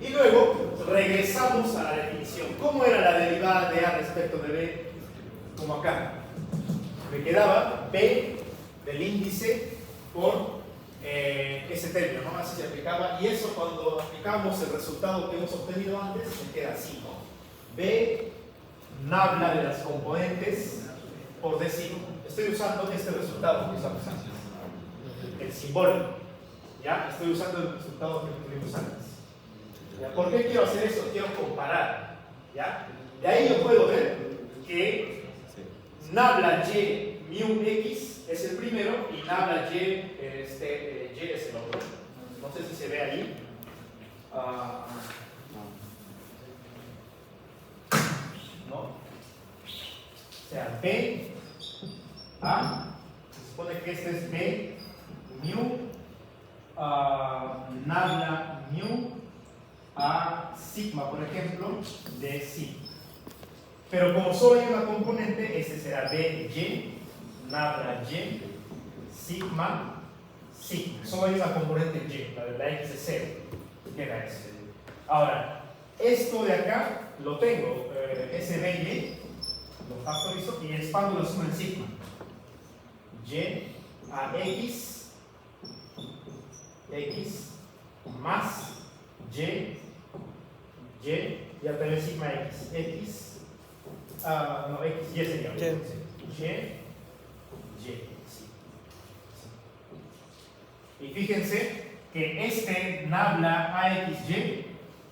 S1: Y luego regresamos a la definición. ¿Cómo era la derivada de A respecto de B? Como acá. Me quedaba B del índice por ese término, ¿no? Así se aplicaba. Y eso cuando aplicamos el resultado que hemos obtenido antes, me queda así, ¿no? B nabla de las componentes por decir, estoy usando este resultado que usamos antes, el simbólico, ¿ya? Estoy usando el resultado que tuvimos antes. ¿Ya? ¿Por qué quiero hacer eso? Quiero comparar, ¿ya? De ahí yo puedo ver que nabla y mu x es el primero y nabla y, y es el otro. No sé si se ve ahí. ¿No? O sea, B A, se supone que este es B mu nabla mu a sigma, por ejemplo, de sigma. Pero como solo hay una componente, este será B y nabla y sigma sigma. Solo hay una componente y, la de la x es 0. Queda eso. Ahora, esto de acá lo tengo, ese B y Y, lo factorizo y expando la suma en sigma. Y a x más y y a tener sigma x. X, no, x, y sería. Sí. Y fíjense que este nabla AXY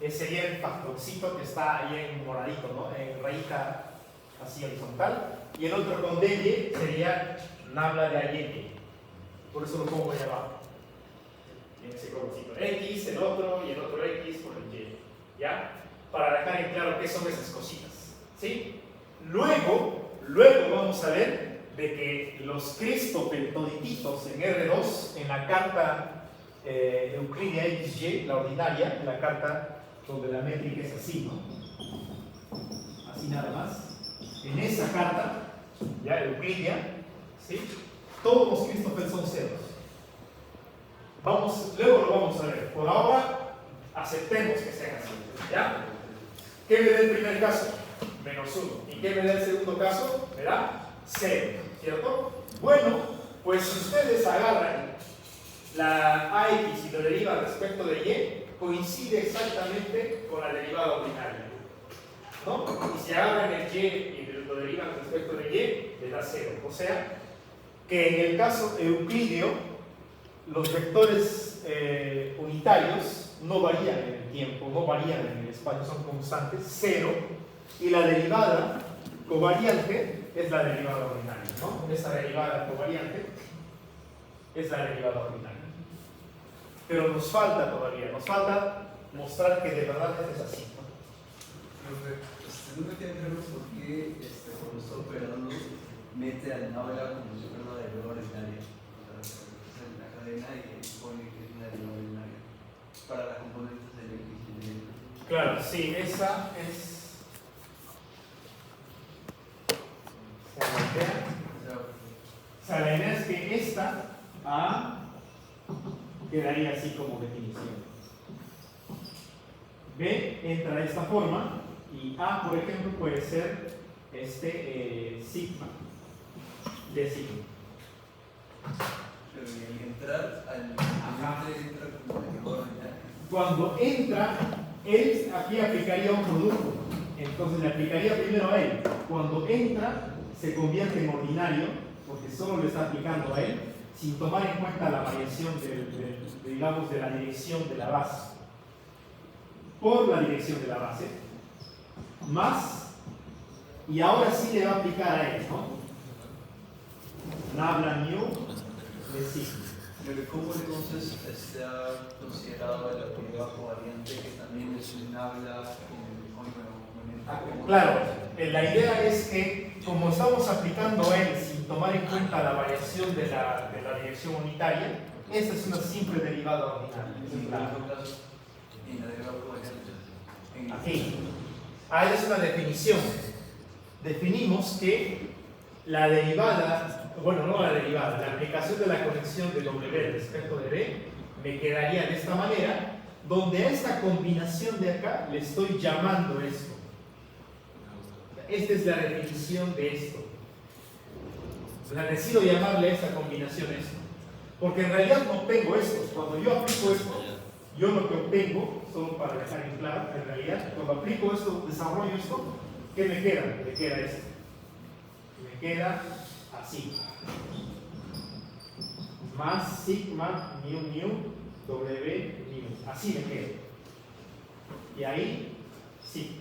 S1: sería el factorcito que está ahí en moradito, ¿no? En rayita así horizontal. Y el otro con DY sería nabla de AY. Por eso lo pongo ahí abajo. En ese colorcito. X, el otro y el otro X por el Y. ¿Ya? Para dejar en claro qué son esas cositas. ¿Sí? Luego vamos a ver de que los Christoffel todititos en R2, en la carta Euclidia XY, la ordinaria, en la carta donde la métrica es así, ¿no? Así nada más. En esa carta, ya Euclidia, ¿sí? Todos los Christoffel son ceros. Luego lo vamos a ver. Por ahora, aceptemos que sean así. ¿Ya? ¿Qué me da el primer caso? -1. ¿Y qué me da el segundo caso? Me da 0. ¿Cierto? Bueno, pues si ustedes agarran la AX y lo derivan respecto de Y, coincide exactamente con la derivada ordinaria. ¿No? Y si agarran el Y y lo derivan respecto de Y, les da 0. O sea, que en el caso euclideo, los vectores unitarios no varían en el tiempo, no varían en el espacio, son constantes, 0, y la derivada covariante es la derivada ordinaria, ¿no? Esa derivada covariante es la derivada ordinaria. Pero nos falta todavía, nos falta mostrar que de verdad es así, ¿no?
S3: No me queda claro por qué cuando está operando mete al nabla como si fuera una derivada ordinaria. En la cadena y pone que es una derivada ordinaria para las componentes del X y del Y.
S1: Claro, sí, esa es. O sea, la idea es que esta A quedaría así como definición. B entra de esta forma y A, por ejemplo, puede ser sigma de sigma.
S3: Pero al entrar entra como derivada ordinaria.
S1: Cuando entra, él aquí aplicaría un producto Entonces le aplicaría primero a él. Cuando entra, se convierte en ordinario, porque solo le está aplicando a él, sin tomar en cuenta la variación digamos, de la dirección de la base. Por la dirección de la base, más, y ahora sí le va a aplicar a él, ¿no? Nabla new, le sigue.
S3: Pero ¿cómo entonces está considerado el autoridad covariante que también es un habla
S1: Claro, la idea es que como estamos aplicando a él sin tomar en cuenta la variación de la dirección unitaria, esta es una simple derivada ordinaria.
S3: en la derivada covariante?
S1: Aquí. Esa es una definición. Definimos que la derivada, bueno, no la derivada, la aplicación de la conexión de W respecto de B me quedaría de esta manera, donde a esta combinación de acá le estoy llamando esto. Esta es la definición de esto. O sea, decido llamarle a esta combinación esto. Porque en realidad no obtengo esto. Cuando yo aplico esto, yo lo que obtengo, solo para dejar en claro, en realidad, cuando aplico esto, desarrollo esto, ¿qué me queda? Me queda esto. Me queda así. Más sigma mu w mu. Así me queda. Y ahí, sí.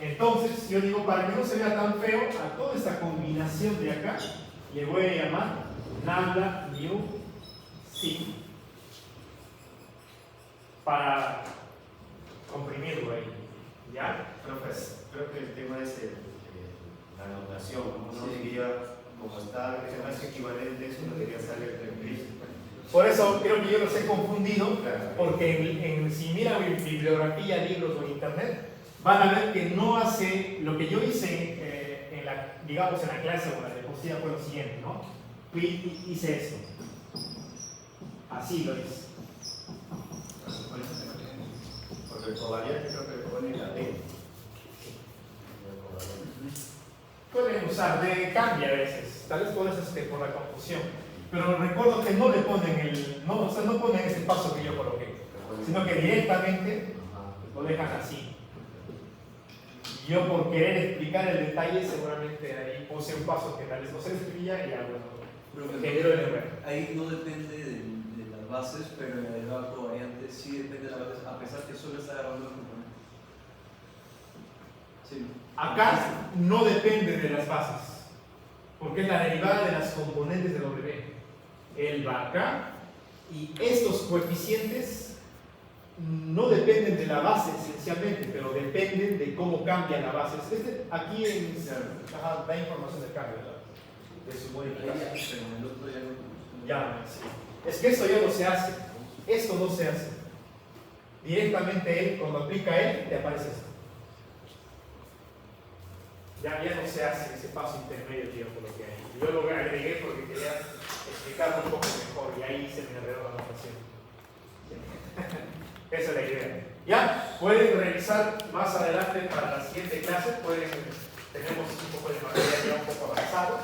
S1: Entonces, yo digo, para que no se vea tan feo, a toda esta combinación de acá, le voy a llamar nabla mu sí. Para comprimirlo ahí. ¿Ya?
S7: Profes, creo que el tema es la notación. Uno diría, como está, que más equivalente, eso no debería salir del implícito.
S1: Por eso creo que yo los he confundido, porque si miran mi bibliografía, libros o en internet, van a ver que no hace lo que yo hice digamos en la clase o en la diapositiva fue lo siguiente, ¿no? Hice esto. Así lo hice.
S7: Porque el covariante creo que le pone la D.
S1: Pueden usar, cambia a veces, tal vez por eso es que por la confusión. Pero recuerdo que no le ponen no ponen ese paso que yo coloqué, sino que directamente lo dejan así. Yo por querer explicar el detalle, seguramente ahí puse un paso que tal vez no se escribía y ya bueno, genero el error.
S3: Ahí no depende de las bases, pero en la derivada covariante sí depende de las bases, a pesar que solo está agarrando el componente. Sí.
S1: Acá no depende de las bases, porque es la derivada de las componentes de W. Él va acá y estos coeficientes no dependen de la base esencialmente, pero dependen de cómo cambia la base. Aquí da información del cambio, ¿verdad? De su modificación.
S3: Pero en el otro ya no.
S1: Ya, sí. Es que esto ya no se hace. Esto no se hace. Directamente él, cuando aplica él, te aparece esto. Ya no se hace ese paso intermedio que yo coloqué ahí. Yo lo agregué porque quería explicarlo un poco mejor y ahí se me enredó la notación. Esa es la idea. Ya, pueden revisar más adelante para la siguiente clase. Tenemos un poco de material ya un poco avanzado.